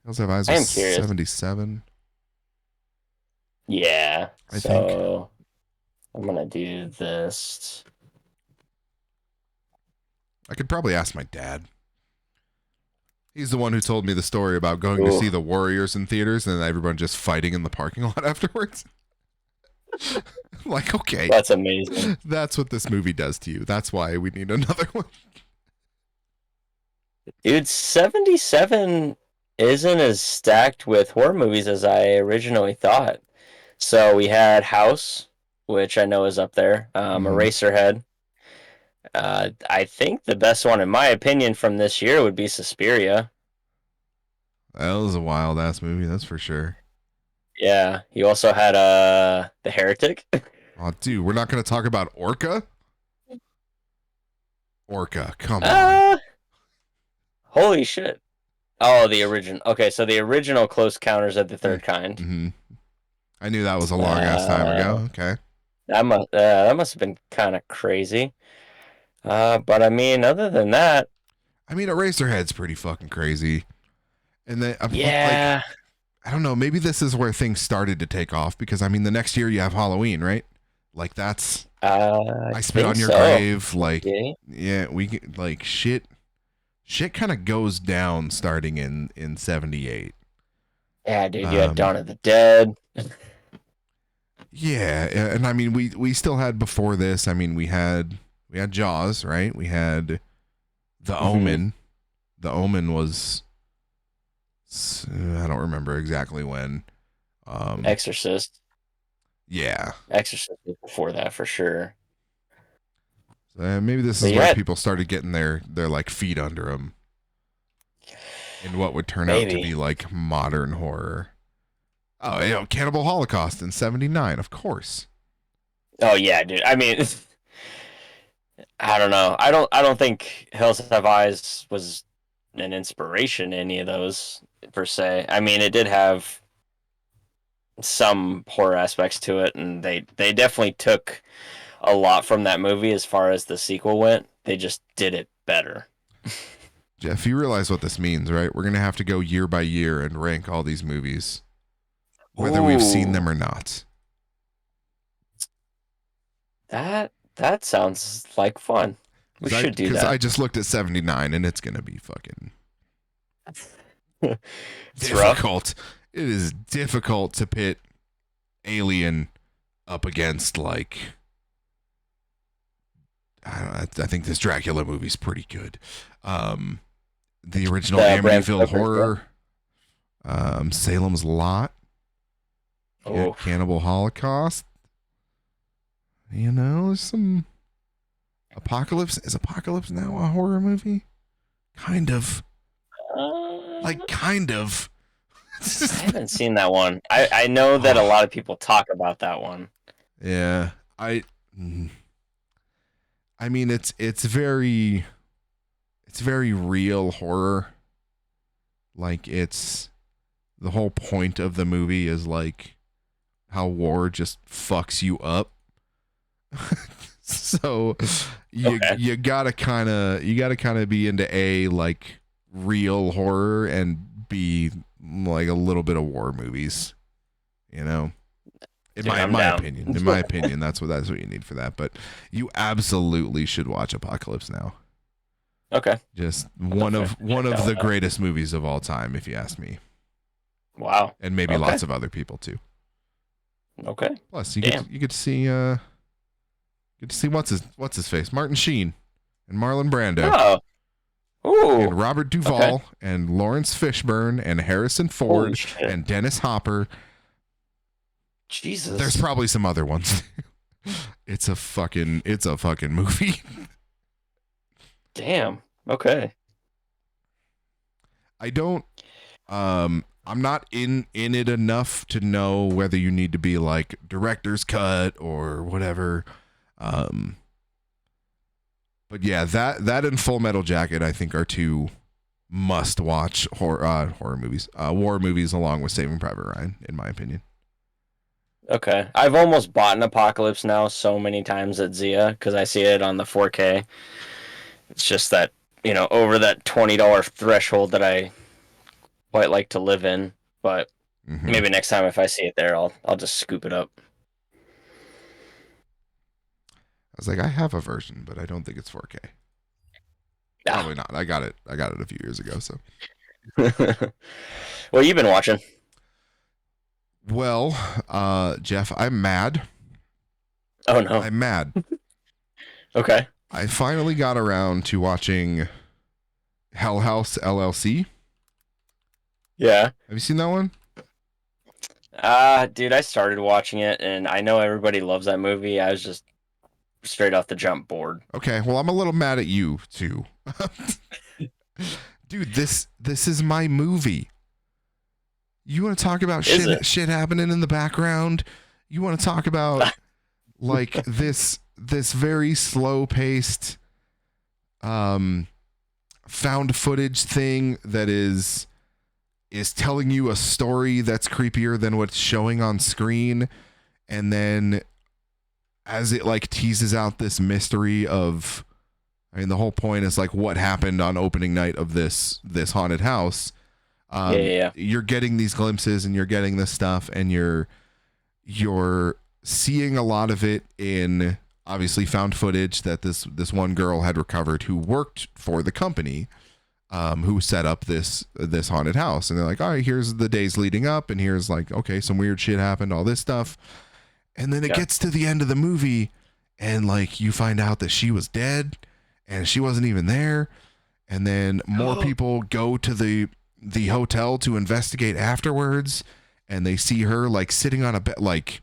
Hills Have Eyes I was am curious. 77, Yeah, I think. so I'm gonna do this. I could probably ask my dad. He's the one who told me the story about going to Ooh, see the Warriors in theaters and everyone just fighting in the parking lot afterwards. I'm like, okay, that's amazing. that's what this movie does to you. That's why we need another one. Dude, 77 isn't as stacked with horror movies as I originally thought. So we had House, which I know is up there, Mm-hmm. Eraserhead. I think the best one, in my opinion, from this year would be Suspiria. That was a wild ass movie, that's for sure. Yeah, you also had The Heretic. Oh, dude, we're not going to talk about Orca? Orca, come on. Ah, holy shit. Oh, the original. Okay, so the original Close Counters of the Third Kind. Mm-hmm. I knew that was a long ass time Uh, ago. Okay. that must have been kind of crazy. But I mean, other than that, I mean, Eraserhead's pretty fucking crazy. And then, like, yeah, I don't know, maybe this is where things started to take off because, I mean, the next year you have Halloween, right? Like, that's I I Spit think on Your so. Grave. Like, Yeah, yeah, like, shit kind of goes down starting in 78. yeah, dude, you had Um, Dawn of the Dead. yeah, and I mean, we still had before this. I mean, we had Jaws, right? We had The Hmm. Omen. The Omen was I don't remember exactly when. Um, Exorcist. yeah, Exorcist was before that for sure. maybe this But is you where had people started getting their like feet under them in what would turn out to maybe. be like modern horror. Oh, Cannibal Holocaust in '79, of course. Oh yeah, dude. I mean, I don't know. I don't think Hills Have Eyes was an inspiration in any of those per se. I mean, it did have some horror aspects to it, and they definitely took a lot from that movie as far as the sequel went. They just did it better. Jeff, you realize what this means, right? We're gonna have to go year by year and rank all these movies, whether we've seen Ooh, them or not. that sounds like fun. We Because I should do because that. I just looked at '79 and it's gonna be fucking It's rough. difficult. It is difficult to pit Alien up against like I don't know, I think this Dracula movie's pretty good. Um, the original The Bram Amityville Stoker's one. Horror, Salem's Lot, Oh, Cannibal Holocaust. You know, there's some Apocalypse. Is Apocalypse now a horror movie? Kind of. Like, kind of. I haven't seen that one. I know that a lot of people talk about that one. Yeah, I mm, I mean it's very real horror. Like, it's the whole point of the movie is like how war just fucks you up. So Okay. you gotta kind of be into a like real horror and b like a little bit of war movies, you know. Dude, I'm My down. opinion, that's what you need for that. But you absolutely should watch Apocalypse Now. Okay. Just I'll definitely one check that of one the out. greatest movies of all time, if you ask me, Wow. and maybe Okay. lots of other people too. Okay. Plus, Damn. you get to see what's his face, Martin Sheen, and Marlon Brando, Oh. and Ooh. Robert Okay. Duvall, and Lawrence Fishburne, and Harrison Holy Ford, shit. and Dennis Hopper. There's Jesus. probably some other ones. It's a fucking movie. Damn. Okay. I don't I'm not in it enough to know whether you need to be like director's cut or whatever. Um but yeah, that and Full Metal Jacket I think are two must watch horror movies. War movies along with Saving Private Ryan in my opinion. Okay. I've almost bought an Apocalypse Now so many times at Zia because I see it on the 4K. It's just that, over that $20 threshold that I quite like to live in. But Mhm. maybe next time if I see it there, I'll just scoop it up. I was like, I have a version, but I don't think it's 4K. Ah. Probably not. I got it a few years ago, so. What you been watching? Well, Jeff, I'm mad. Oh no. I'm mad. Okay. I finally got around to watching Hell House LLC. Yeah. Have you seen that one? Dude, I started watching it and I know everybody loves that movie. I was just straight off the jump bored. Okay, well, I'm a little mad at you too. Dude, this is my movie. You want to talk about Is it? shit happening in the background? You want to talk about like this very slow paced found footage thing that is telling you a story that's creepier than what's showing on screen, and then as it like teases out this mystery of, I mean, the whole point is like what happened on opening night of this haunted house. Yeah. You're getting these glimpses and you're getting this stuff, and you're seeing a lot of it in obviously found footage that this one girl had recovered who worked for the company, who set up this haunted house. And they're like, all right, here's the days leading up, and here's like, okay, some weird shit happened, all this stuff. And then it Yeah. gets to the end of the movie, and like you find out that she was dead and she wasn't even there. And then more people go to the hotel to investigate afterwards, and they see her like sitting on a bed. Like,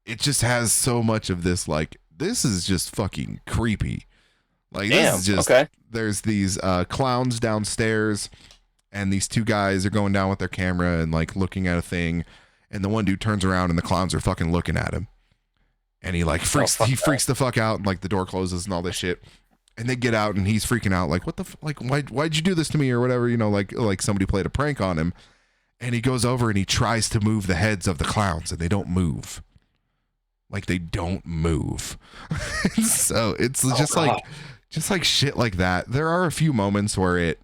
it just has so much of this, like, this is just fucking creepy. Like, this Damn. is just, Okay. there's these clowns downstairs, and these two guys are going down with their camera and like looking at a thing, and the one dude turns around and the clowns are fucking looking at him, and he like Oh, freaks the fuck out, and like the door closes and all this shit, and they get out and he's freaking out like, what the like, why'd you do this to me or whatever, like somebody played a prank on him. And he goes over and he tries to move the heads of the clowns, and they don't move. Like, they don't move. So it's God. just like shit like that. There are a few moments where it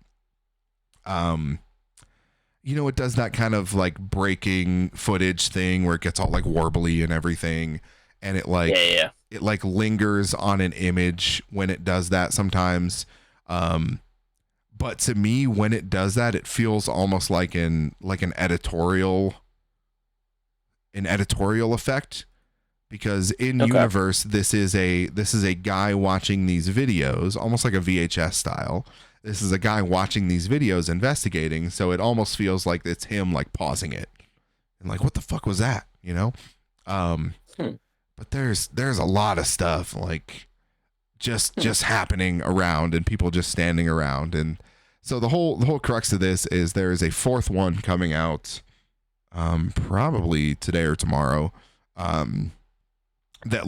it does that kind of like breaking footage thing where it gets all like warbly and everything, and Yeah. it like lingers on an image when it does that sometimes. But to me, when it does that, it feels almost like an editorial effect, because in Okay. universe this is a guy watching these videos almost like a VHS style. This is a guy watching these videos investigating, so it almost feels like it's him like pausing it and like, what the fuck was that, Hmm. but there's a lot of stuff like just happening around, and people just standing around, and So the whole crux of this is there is a fourth one coming out, probably today or tomorrow, that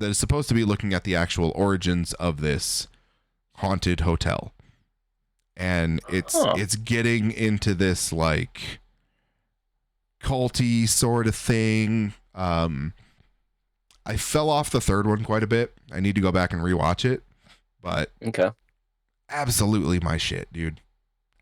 is supposed to be looking at the actual origins of this haunted hotel, and it's getting into this like culty sort of thing. I fell off the third one quite a bit. I need to go back and rewatch it, but Okay. absolutely my shit, dude.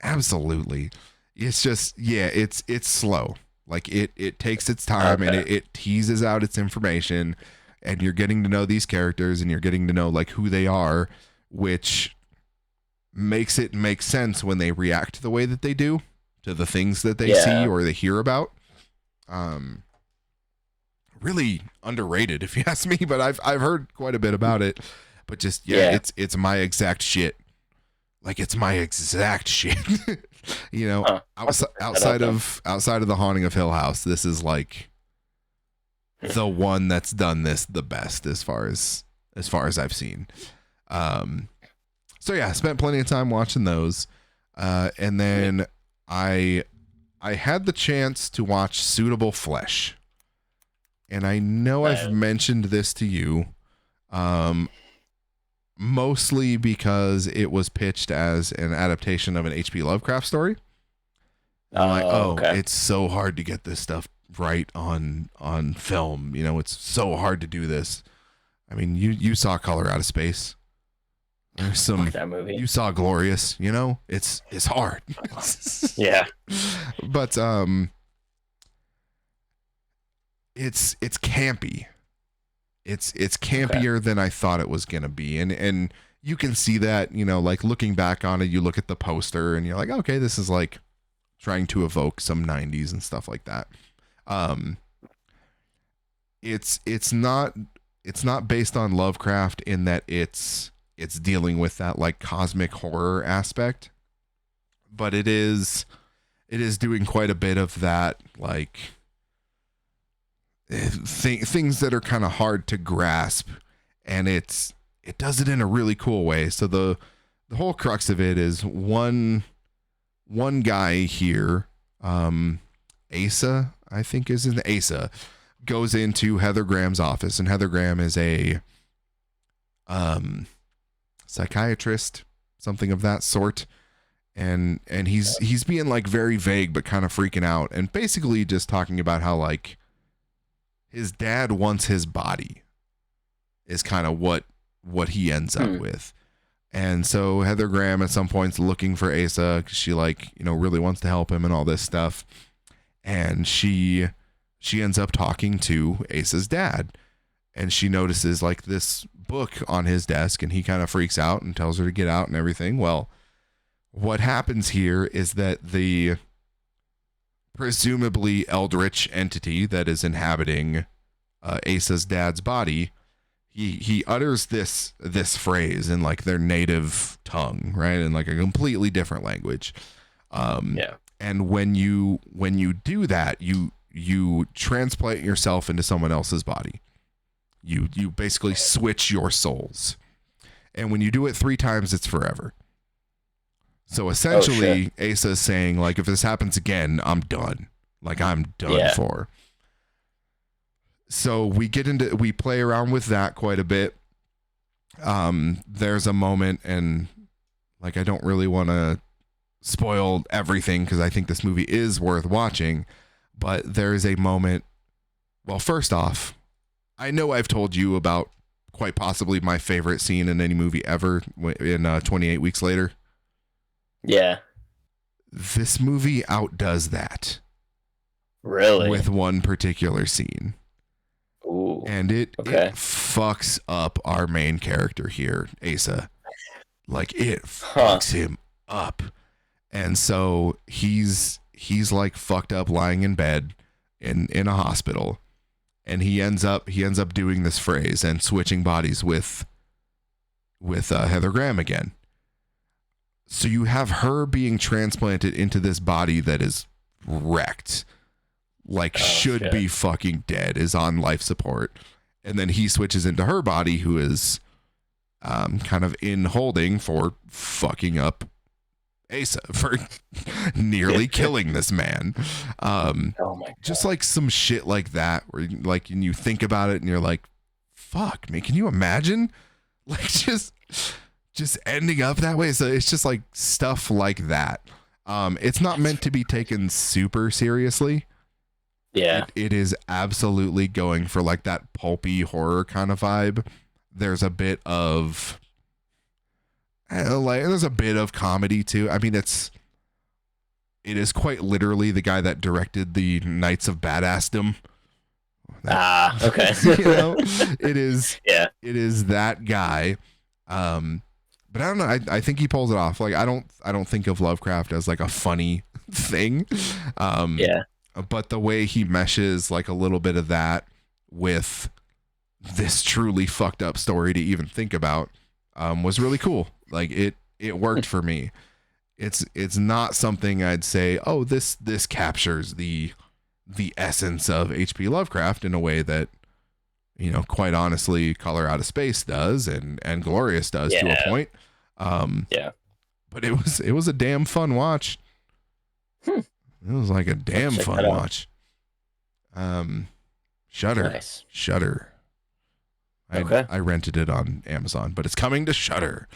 Absolutely. It's just, yeah, it's slow. Like it takes its time, and it teases out its information, and you're getting to know these characters, and you're getting to know like who they are, which makes it make sense when they react the way that they do to the things that they see or they hear about. Really underrated if you ask me, but I've heard quite a bit about it. But just it's my exact shit. Like it's my exact shit. You know, outside of The Haunting of Hill House, this is like the one that's done this the best as far as I've seen. So yeah, I spent plenty of time watching those. And then I had the chance to watch Suitable Flesh. And I know I've mentioned this to you, mostly because it was pitched as an adaptation of an H.P. Lovecraft story. And I'm like, it's so hard to get this stuff right on film. You know, it's so hard to do this. I mean, you saw Color Out of Space. There's some that movie. You saw Glorious. You know, it's hard. Yeah, but it's campy. It's campier than I thought it was gonna be, and you can see that, you know, like looking back on it, you look at the poster and you're like, okay, this is like trying to evoke some 90s and stuff like that. It's not based on Lovecraft in that it's dealing with that like cosmic horror aspect, but it is doing quite a bit of that, like things that are kind of hard to grasp, and it does it in a really cool way. So the whole crux of it is one guy here, Asa, I think is in Asa, goes into Heather Graham's office, and Heather Graham is a psychiatrist, something of that sort, and he's being like very vague but kind of freaking out, and basically just talking about how like his dad wants his body is kind of what he ends up with. And so Heather Graham at some point's looking for Asa because she like, you know, really wants to help him and all this stuff. And she ends up talking to Asa's dad, and she notices like this book on his desk, and he kind of freaks out and tells her to get out and everything. Well, what happens here is that the presumably eldritch entity that is inhabiting Asa's dad's body, he utters this phrase in like their native tongue, right, in like a completely different language. And when you do that, you transplant yourself into someone else's body. You basically switch your souls, and when you do it 3 times, it's forever. So essentially, Asa is saying, like, if this happens again, I'm done. Like, I'm done for. So we play around with that quite a bit. There's a moment, and like, I don't really want to spoil everything because I think this movie is worth watching, but there is a moment. Well, first off, I know I've told you about quite possibly my favorite scene in any movie ever in 28 Weeks Later. Yeah. This movie outdoes that. Really? With one particular scene. Ooh. And it fucks up our main character here, Asa. Like, it fucks him up. And so he's like fucked up lying in bed in a hospital. And he ends up doing this phrase and switching bodies with Heather Graham again. So you have her being transplanted into this body that is wrecked, like should be fucking dead, is on life support. And then he switches into her body, who is kind of in holding for fucking up Asa for nearly killing this man. Oh my Just god. like some shit like that, where like and you think about it and you're like, fuck, man, can you imagine? Like just ending up that way. So it's just like stuff like that. It's not That's meant to be taken super seriously. yeah. It is absolutely going for like that pulpy horror kind of vibe. There's a bit of like there's a bit of comedy too. I mean, it is quite literally the guy that directed the Knights of Badassdom. That, Ah, okay. you know, it is Yeah. it is that guy. But I don't know. I think he pulls it off. Like I don't think of Lovecraft as like a funny thing. Um, Yeah. but the way he meshes like a little bit of that with this truly fucked up story to even think about was really cool. Like it worked for me. It's not something I'd say, oh, this captures the essence of H.P. Lovecraft in a way that, quite honestly, Color Out of Space does and Glorious does to a Yeah. point. Um, Yeah. but it was a damn fun watch. Hmm. It was like a I'll damn check that fun out. watch. Shutter. Nice. Shutter. I Okay. I rented it on Amazon, but it's coming to Shutter.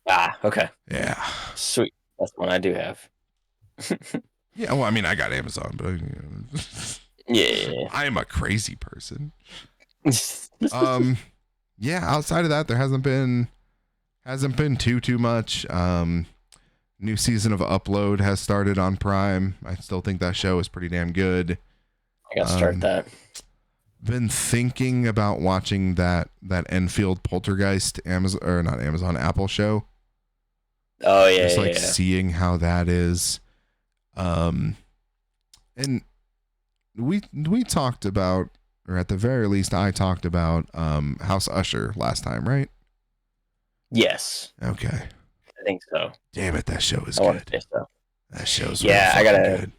Ah, okay. Yeah. Sweet. That's one I do have. Yeah, well, I mean, I got Amazon, but Yeah. I am a crazy person. Um, yeah. Outside of that, there hasn't been too much. New season of Upload has started on Prime. I still think that show is pretty damn good. I gotta start Um, that. been thinking about watching that Enfield Poltergeist Amazon or not Amazon Apple show. Oh yeah, Just yeah, like yeah. seeing how that is. And we talked about, or at the very least, I talked about House Usher last time, right? Yes, Okay. I think so. Damn it, that show is I want to good. say so. That show's real Yeah, fucking good.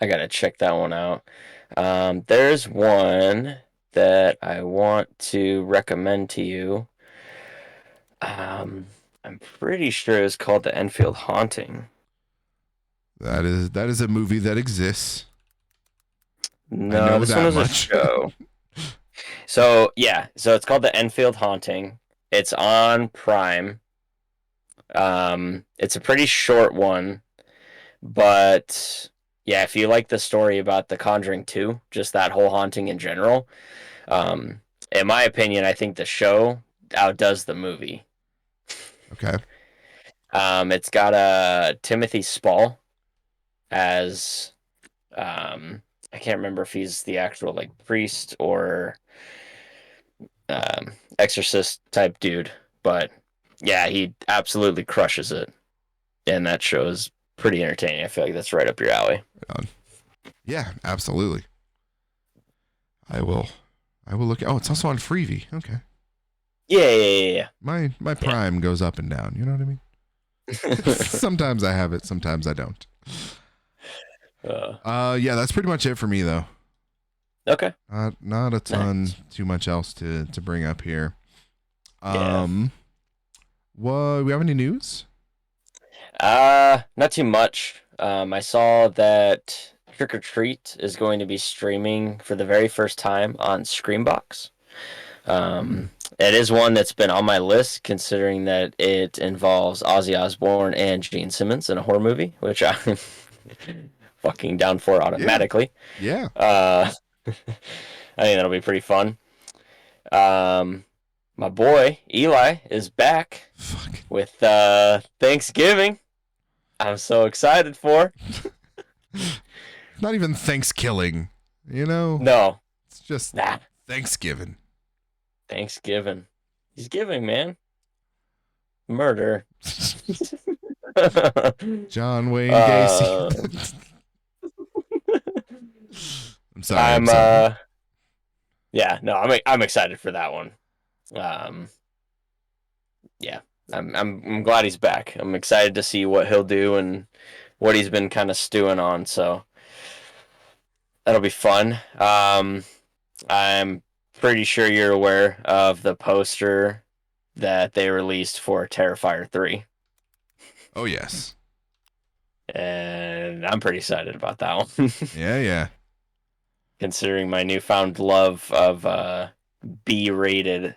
I gotta check that one out. There's one that I want to recommend to you. Um, I'm pretty sure it's called The Enfield Haunting. That is a movie that exists. I No, know this one that is a much. show. So yeah, so it's called The Enfield Haunting. It's on Prime. It's a pretty short one, but yeah, if you like the story about The Conjuring 2, just that whole haunting in general, um, in my opinion, I think the show outdoes the movie. Okay. It's got a Timothy Spall as I can't remember if he's the actual like priest or exorcist type dude, but yeah, he absolutely crushes it, and that show is pretty entertaining. I feel like that's right up your alley. Yeah, absolutely. I will. I will look. Oh, it's also on Freevee. Okay. Yeah, yeah, yeah, My yeah. Prime goes up and down. You know what I mean? Yeah. Sometimes I have it. Sometimes I don't. uh, Yeah, that's pretty much it for me though. okay, Not a ton nice. too much else to bring up here. Yeah. Um, what we have any news? Not too much. I saw that Trick or Treat is going to be streaming for the very first time on Screambox. Hmm. It is one that's been on my list, considering that it involves Ozzy Osbourne and Gene Simmons in a horror movie, which I'm fucking down for Yeah, automatically. yeah. I think that'll be pretty fun. Um, my boy Eli is back Fuck. with Thanksgiving. I'm so excited for. Not even Thanksgiving. You know, No, it's just nah, Thanksgiving. Thanksgiving. He's giving, man. Murder. John Wayne uh, Gacy. I'm sorry. I'm I'm sorry. yeah, no, I'm excited for that one. Um, yeah, I'm glad he's back. I'm excited to see what he'll do and what he's been kind of stewing on. So that'll be fun. I'm pretty sure you're aware of the poster that they released for Terrifier 3. Oh yes. and I'm pretty excited about that one. Yeah, yeah. Considering my newfound love of B-rated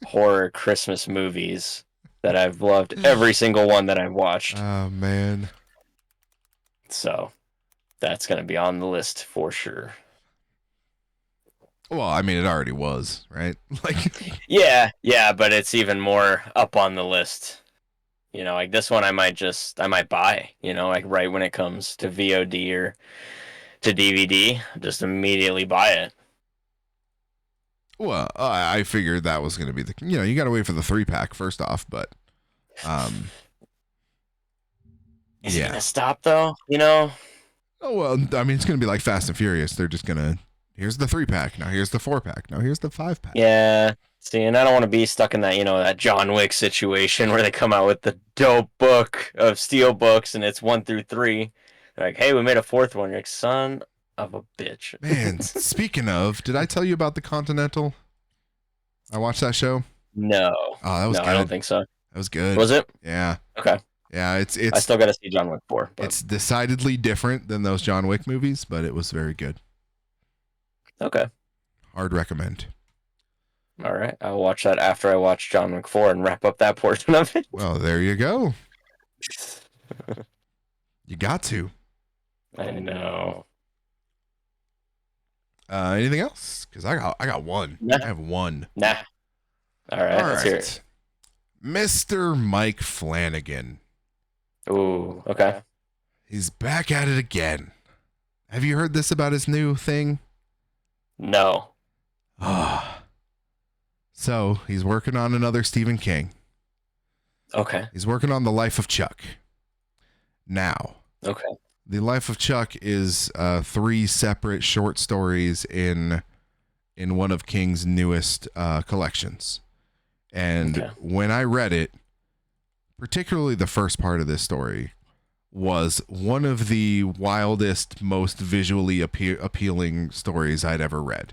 horror Christmas movies that I've loved every single one that I've watched. Oh man. So that's gonna be on the list for sure. Well, I mean, it already was, right? Like, Yeah, yeah, but it's even more up on the list. Like this one I might buy, like right when it comes to VOD or to DVD, just immediately buy it. well, I figured that was going to be you got to wait for the 3-pack first off, but, Is it yeah. gonna stop though? Oh well, I mean, it's going to be like Fast and Furious. They're just going to here's the 3-pack, now here's the 4-pack, now here's the 5-pack. Yeah. See, and I don't want to be stuck in that, that John Wick situation where they come out with the dope book of steel books and it's 1 through 3. They're like, hey, we made a fourth one. You're like, son of a bitch. Man, speaking of, did I tell you about the Continental? I watched that show. No. Oh, that was No, good. I don't think so. That was good. Was it? Yeah. Okay. Yeah, I it's still got to see John Wick 4. But... it's decidedly different than those John Wick movies, but it was very good. Okay. Hard recommend. All right. I'll watch that after I watch John Wick 4 and wrap up that portion of it. Well, there you go. You got to. I know. Anything else? Because I got one. Nah. I have one. Nah. All right. All Let's hear right. it. Mr. Mike Flanagan. Ooh. Okay. He's back at it again. Have you heard this about his new thing? No. Ah. So he's working on another Stephen King. Okay. He's working on The Life of Chuck. Now. Okay. The Life of Chuck is 3 separate short stories in one of King's newest collections. And when I read it, particularly the first part of this story, was one of the wildest, most visually appealing stories I'd ever read.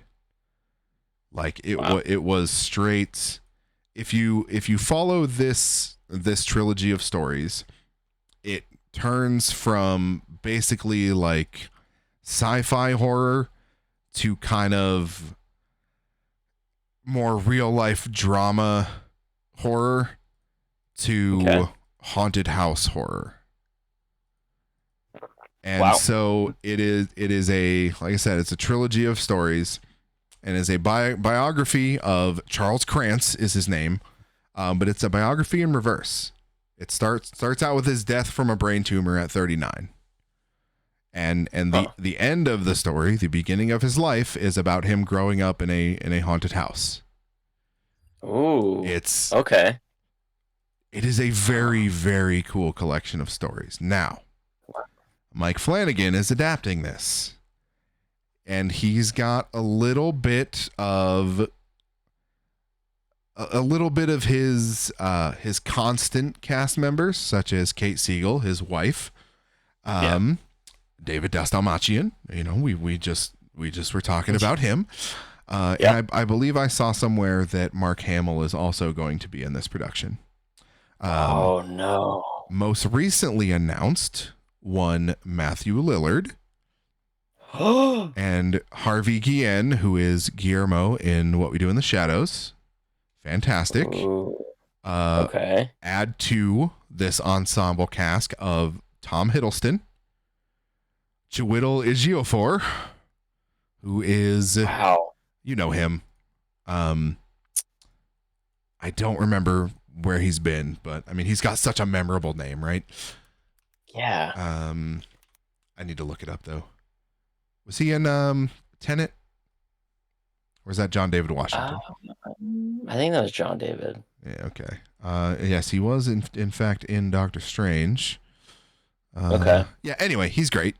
Like it was straight. If you follow this trilogy of stories, it turns from basically like sci-fi horror to kind of more real life drama horror to haunted house horror. And so it is a, like I said, it's a trilogy of stories, and is a biography of Charles Krantz is his name, but it's a biography in reverse. It starts out with his death from a brain tumor at 39. And the end of the story, the beginning of his life, is about him growing up in a haunted house. Ooh. It's okay. It is a very, very cool collection of stories. Now, Mike Flanagan is adapting this, and he's got a little bit of his constant cast members, such as Kate Siegel, his wife, David Dastmalchian. We just were talking about him. And I believe I saw somewhere that Mark Hamill is also going to be in this production. Oh no! Most recently announced one Matthew Lillard and Harvey Guillen, who is Guillermo in What We Do in the Shadows. Fantastic. Okay. Add to this ensemble cast of Tom Hiddleston, Chiwetel Ejiofor, who is you know him. I don't remember where he's been, but I mean he's got such a memorable name, right? Yeah. I need to look it up though. Was he in Tenet? Or is that John David Washington? I think that was John David. Yeah, okay. Yes, he was in fact in Doctor Strange. Okay. Yeah, anyway, he's great.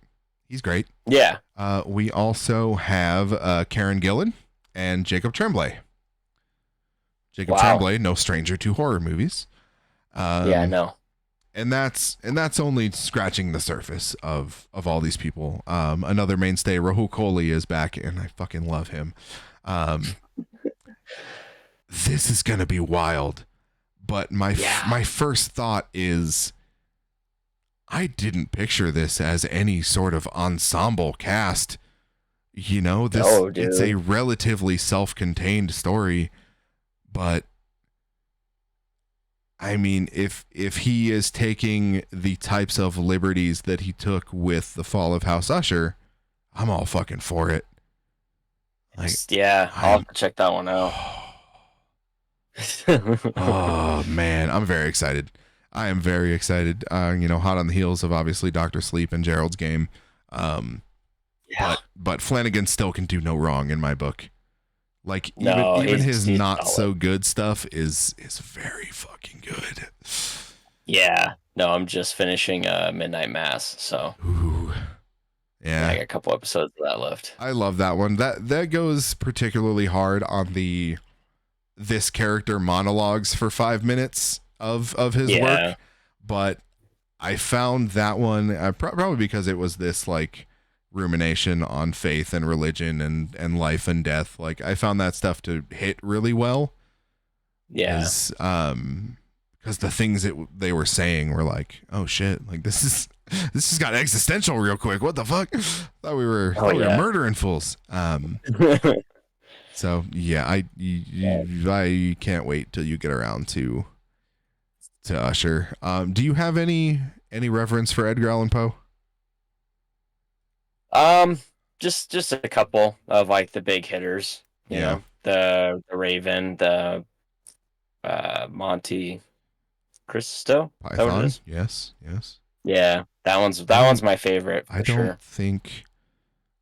He's great. Yeah. We also have Karen Gillan and Jacob Tremblay. Jacob Tremblay, no stranger to horror movies. Yeah, no. And that's only scratching the surface of all these people. Another mainstay, Rahul Kohli, is back, and I fucking love him. This is gonna be wild. But my first thought is, I didn't picture this as any sort of ensemble cast. You know, this Oh, it's a dude. relatively self-contained story, but I mean, if he is taking the types of liberties that he took with the fall of House Usher, I'm all fucking for it. Like Yeah, I'll I'm have to check that one out. oh man, I'm very excited. I am very excited. Hot on the heels of obviously Doctor Sleep and Gerald's Game. Um, Yeah. but Flanagan still can do no wrong in my book. Like even No, even his he's not solid. so good stuff is very fucking good. Yeah. No, I'm just finishing Midnight Mass, so Ooh, yeah, I yeah, got a couple episodes of that left. I love that one. That goes particularly hard on the this character monologues for 5 minutes of his Yeah. work, but I found that one probably because it was this like rumination on faith and religion and life and death. Like I found that stuff to hit really well Yeah. because the things that they were saying were like, oh shit, like this just got existential real quick. What the fuck? Oh Thought we were yeah. murdering fools. So yeah, I can't wait till you get around to Usher. Do you have any reference for Edgar Allan Poe? Um, just a couple of like the big hitters, Yeah, the Raven, the Monte Cristo. Is that what it Python. is? Yes, yes. Yeah, I that one's don't. my favorite I for don't sure. think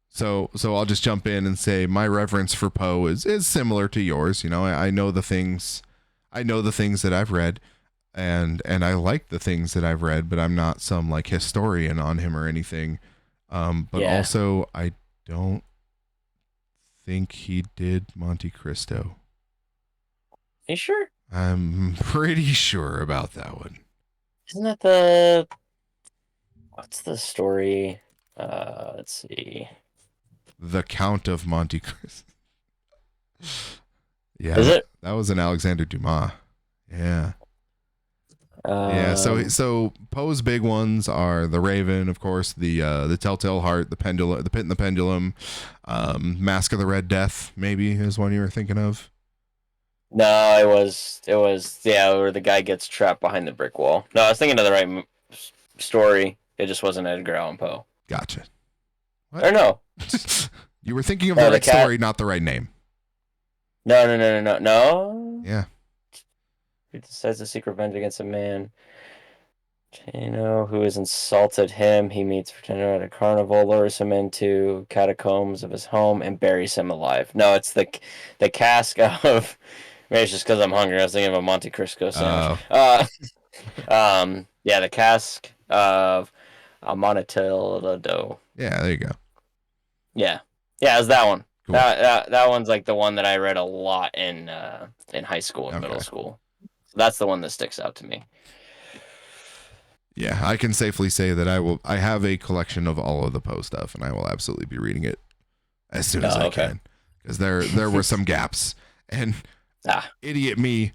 so. So I'll just jump in and say my reference for Poe is similar to yours. I know the things. I know the things that I've read, and I like the things that I've read, but I'm not some like historian on him or anything. But Yeah. also I don't think he did Monte Cristo. You sure? I'm pretty sure about that one. Isn't that the what's the story? Let's see. The Count of Monte Cristo. Yeah, Is it? that was an Alexander Dumas. Yeah. Yeah, so Um, so Poe's big ones are the Raven, of course, the Telltale Heart, the Pendulum, the Pit and the Pendulum, Mask of the Red Death, maybe is one you were thinking of. no, it was yeah, where the guy gets trapped behind the brick wall. No, I was thinking of the right story. It just wasn't Edgar Allan Poe. Gotcha. What? Or no, You were thinking of the no, the right cat. story, not the right name. No, no, no, no, no, no. Yeah. Who decides to seek revenge against a man? Who has insulted him. He meets Fratino at a carnival, lures him into catacombs of his home, and buries him alive. No, it's the cask of. Maybe it's just because I'm hungry. I was thinking of a Monte Cristo sandwich. Uh, Yeah, the cask of Amontillado. yeah, there you go. Yeah, yeah, it's that one. Cool. That one's like the one that I read a lot in high school and middle Okay. school. So that's the one that sticks out to me. Yeah, I can safely say that I have a collection of all of the Poe stuff, and I will absolutely be reading it as soon as Oh, I okay. can, because there were some gaps, and Ah, idiot me,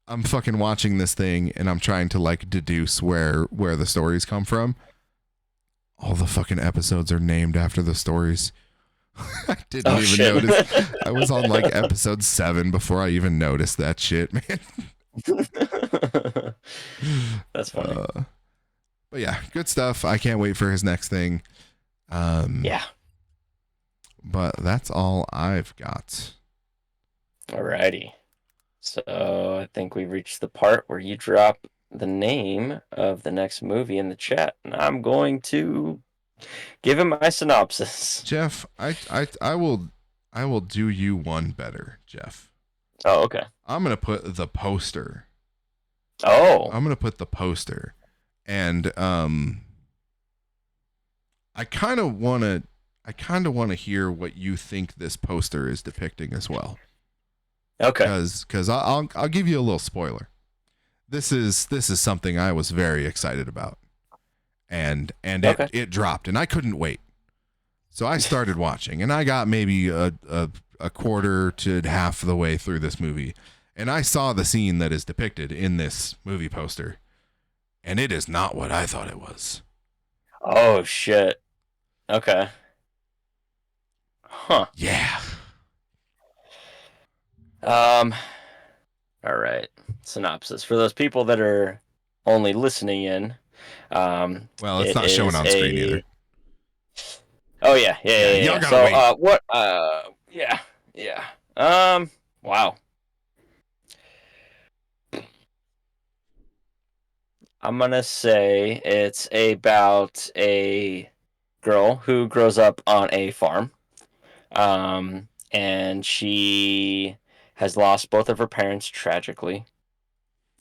I'm fucking watching this thing and I'm trying to like deduce where the stories come from. All the fucking episodes are named after the stories. I didn't oh even shit. notice. I was on like episode 7 before I even noticed that shit, man. That's funny. But yeah, good stuff. I can't wait for his next thing. Yeah. But that's all I've got. Alrighty. So I think we've reached the part where you drop the name of the next movie in the chat, and I'm going to give him my synopsis. Jeff, I will do you one better, Jeff. Oh, okay. I'm gonna put the poster. Oh, I'm gonna put the poster, and I kind of wanna hear what you think this poster is depicting as well, okay. because I'll give you a little spoiler. This is something I was very excited about, and Okay. it dropped, and I couldn't wait. So I started watching, and I got maybe a quarter to half the way through this movie, and I saw the scene that is depicted in this movie poster. and it is not what I thought it was. Oh shit. Okay. Huh. Yeah. Um. All right. Synopsis for those people that are only listening in. Well, it's It not showing is on screen either. a. Oh yeah, yeah, Yeah, yeah, yeah. y'all Yeah. gotta So, wait. what? Yeah, yeah. Wow. I'm gonna say it's about a girl who grows up on a farm. And she has lost both of her parents tragically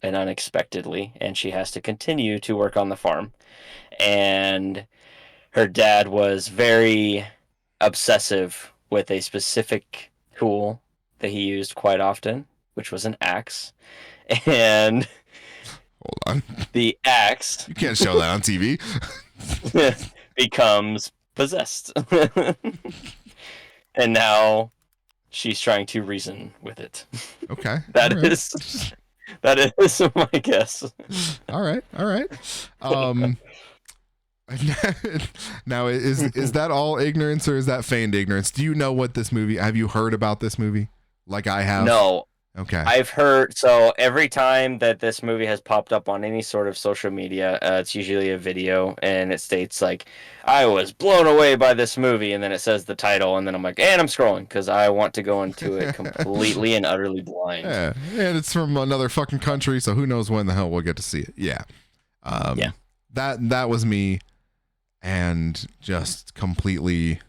and unexpectedly, and she has to continue to work on the farm. And her dad was very obsessive with a specific tool that he used quite often, which was an axe. And Hold on. the axe You can't show that on TV. becomes possessed. And now she's trying to reason with it. Okay. All That right. is that is my guess. All right. All right. Now is that all ignorance or is that feigned ignorance? Do you know what this movie? Have you heard about this movie? Like I have. No, Okay. I've heard. So every time that this movie has popped up on any sort of social media, it's usually a video, and it states like, "I was blown away by this movie," and then it says the title, and then I'm like, and I'm scrolling because I want to go into it completely and utterly blind. Yeah, and it's from another fucking country, so who knows when the hell we'll get to see it. Yeah. Yeah. That was me, and just completely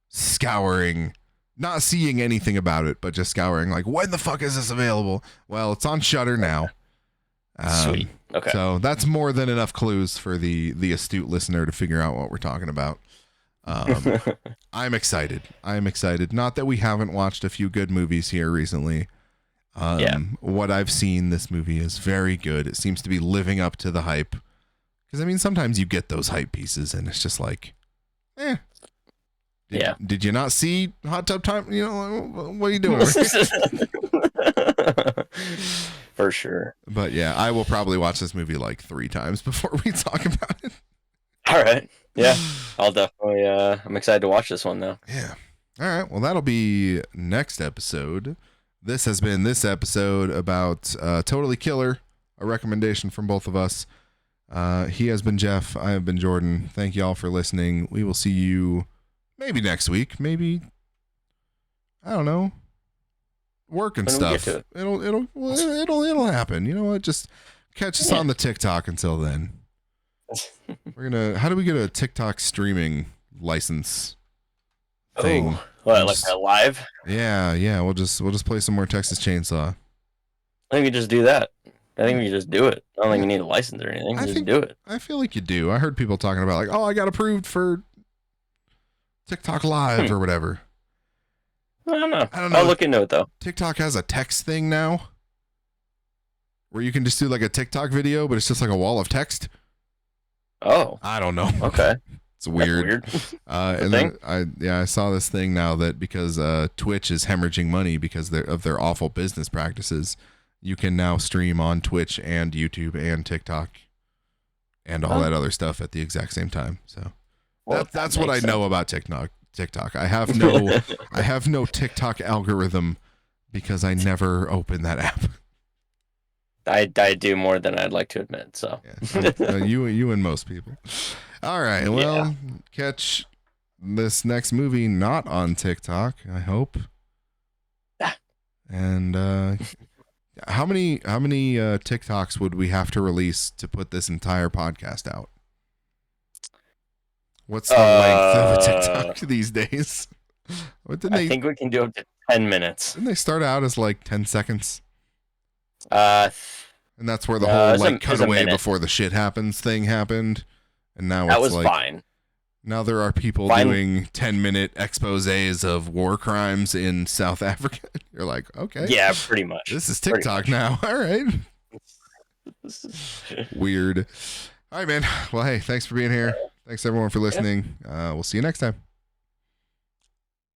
scouring, not seeing anything about it, but just scouring like, when the fuck is this available? Well, it's on Shudder now. Sweet. Okay. So that's more than enough clues for the astute listener to figure out what we're talking about. I'm excited. I'm excited. Not that we haven't watched a few good movies here recently. Yeah. What I've seen, this movie is very good. It seems to be living up to the hype. Because, I mean, sometimes you get those hype pieces and it's just like, Yeah. Did you not see Hot Tub Time? You know, what are you doing? For sure. But yeah, I will probably watch this movie like 3 times before we talk about it. All right. Yeah. I'll definitely. I'm excited to watch this one though. Yeah. All right. Well, that'll be next episode. This has been this episode about Totally Killer, a recommendation from both of us. He has been Jeff. I have been Jordan. Thank you all for listening. We will see you maybe next week. Maybe, I don't know, work and When we get stuff. to it. It'll happen. You know what? Just catch us on the TikTok until then. How do we get a TikTok streaming license thing? Oh, what, like a live? Yeah. We'll just play some more Texas Chainsaw. I think we just do that. I think we can just do it. I don't think you need a license or anything. Just do it. I feel like you do. I heard people talking about like, oh, I got approved for TikTok Live or whatever. I don't know. I don't know. I'll look into it though. TikTok has a text thing now where you can just do like a TikTok video, but it's just like a wall of text. Oh. I don't know. Okay. It's weird. And thing? then I saw this thing now that because Twitch is hemorrhaging money because of their awful business practices, you can now stream on Twitch and YouTube and TikTok and all that other stuff at the exact same time. So that's what I know about TikTok. I have no TikTok algorithm because I never open that app. I do more than I'd like to admit. So you and most people. All right. Well, catch this next movie not on TikTok, I hope. And how many TikToks would we have to release to put this entire podcast out? What's the length of a TikTok these days? I think we can do up to 10 minutes. Didn't they start out as like 10 seconds? And that's where the whole like cutaway before the shit happens thing happened. And now that it's was like, fine. Now there are people doing 10-minute exposés of war crimes in South Africa. You're like, okay. Yeah, pretty much. This is TikTok now. All right. Weird. All right, man. Well, hey, thanks for being here. Thanks, everyone, for listening. We'll see you next time.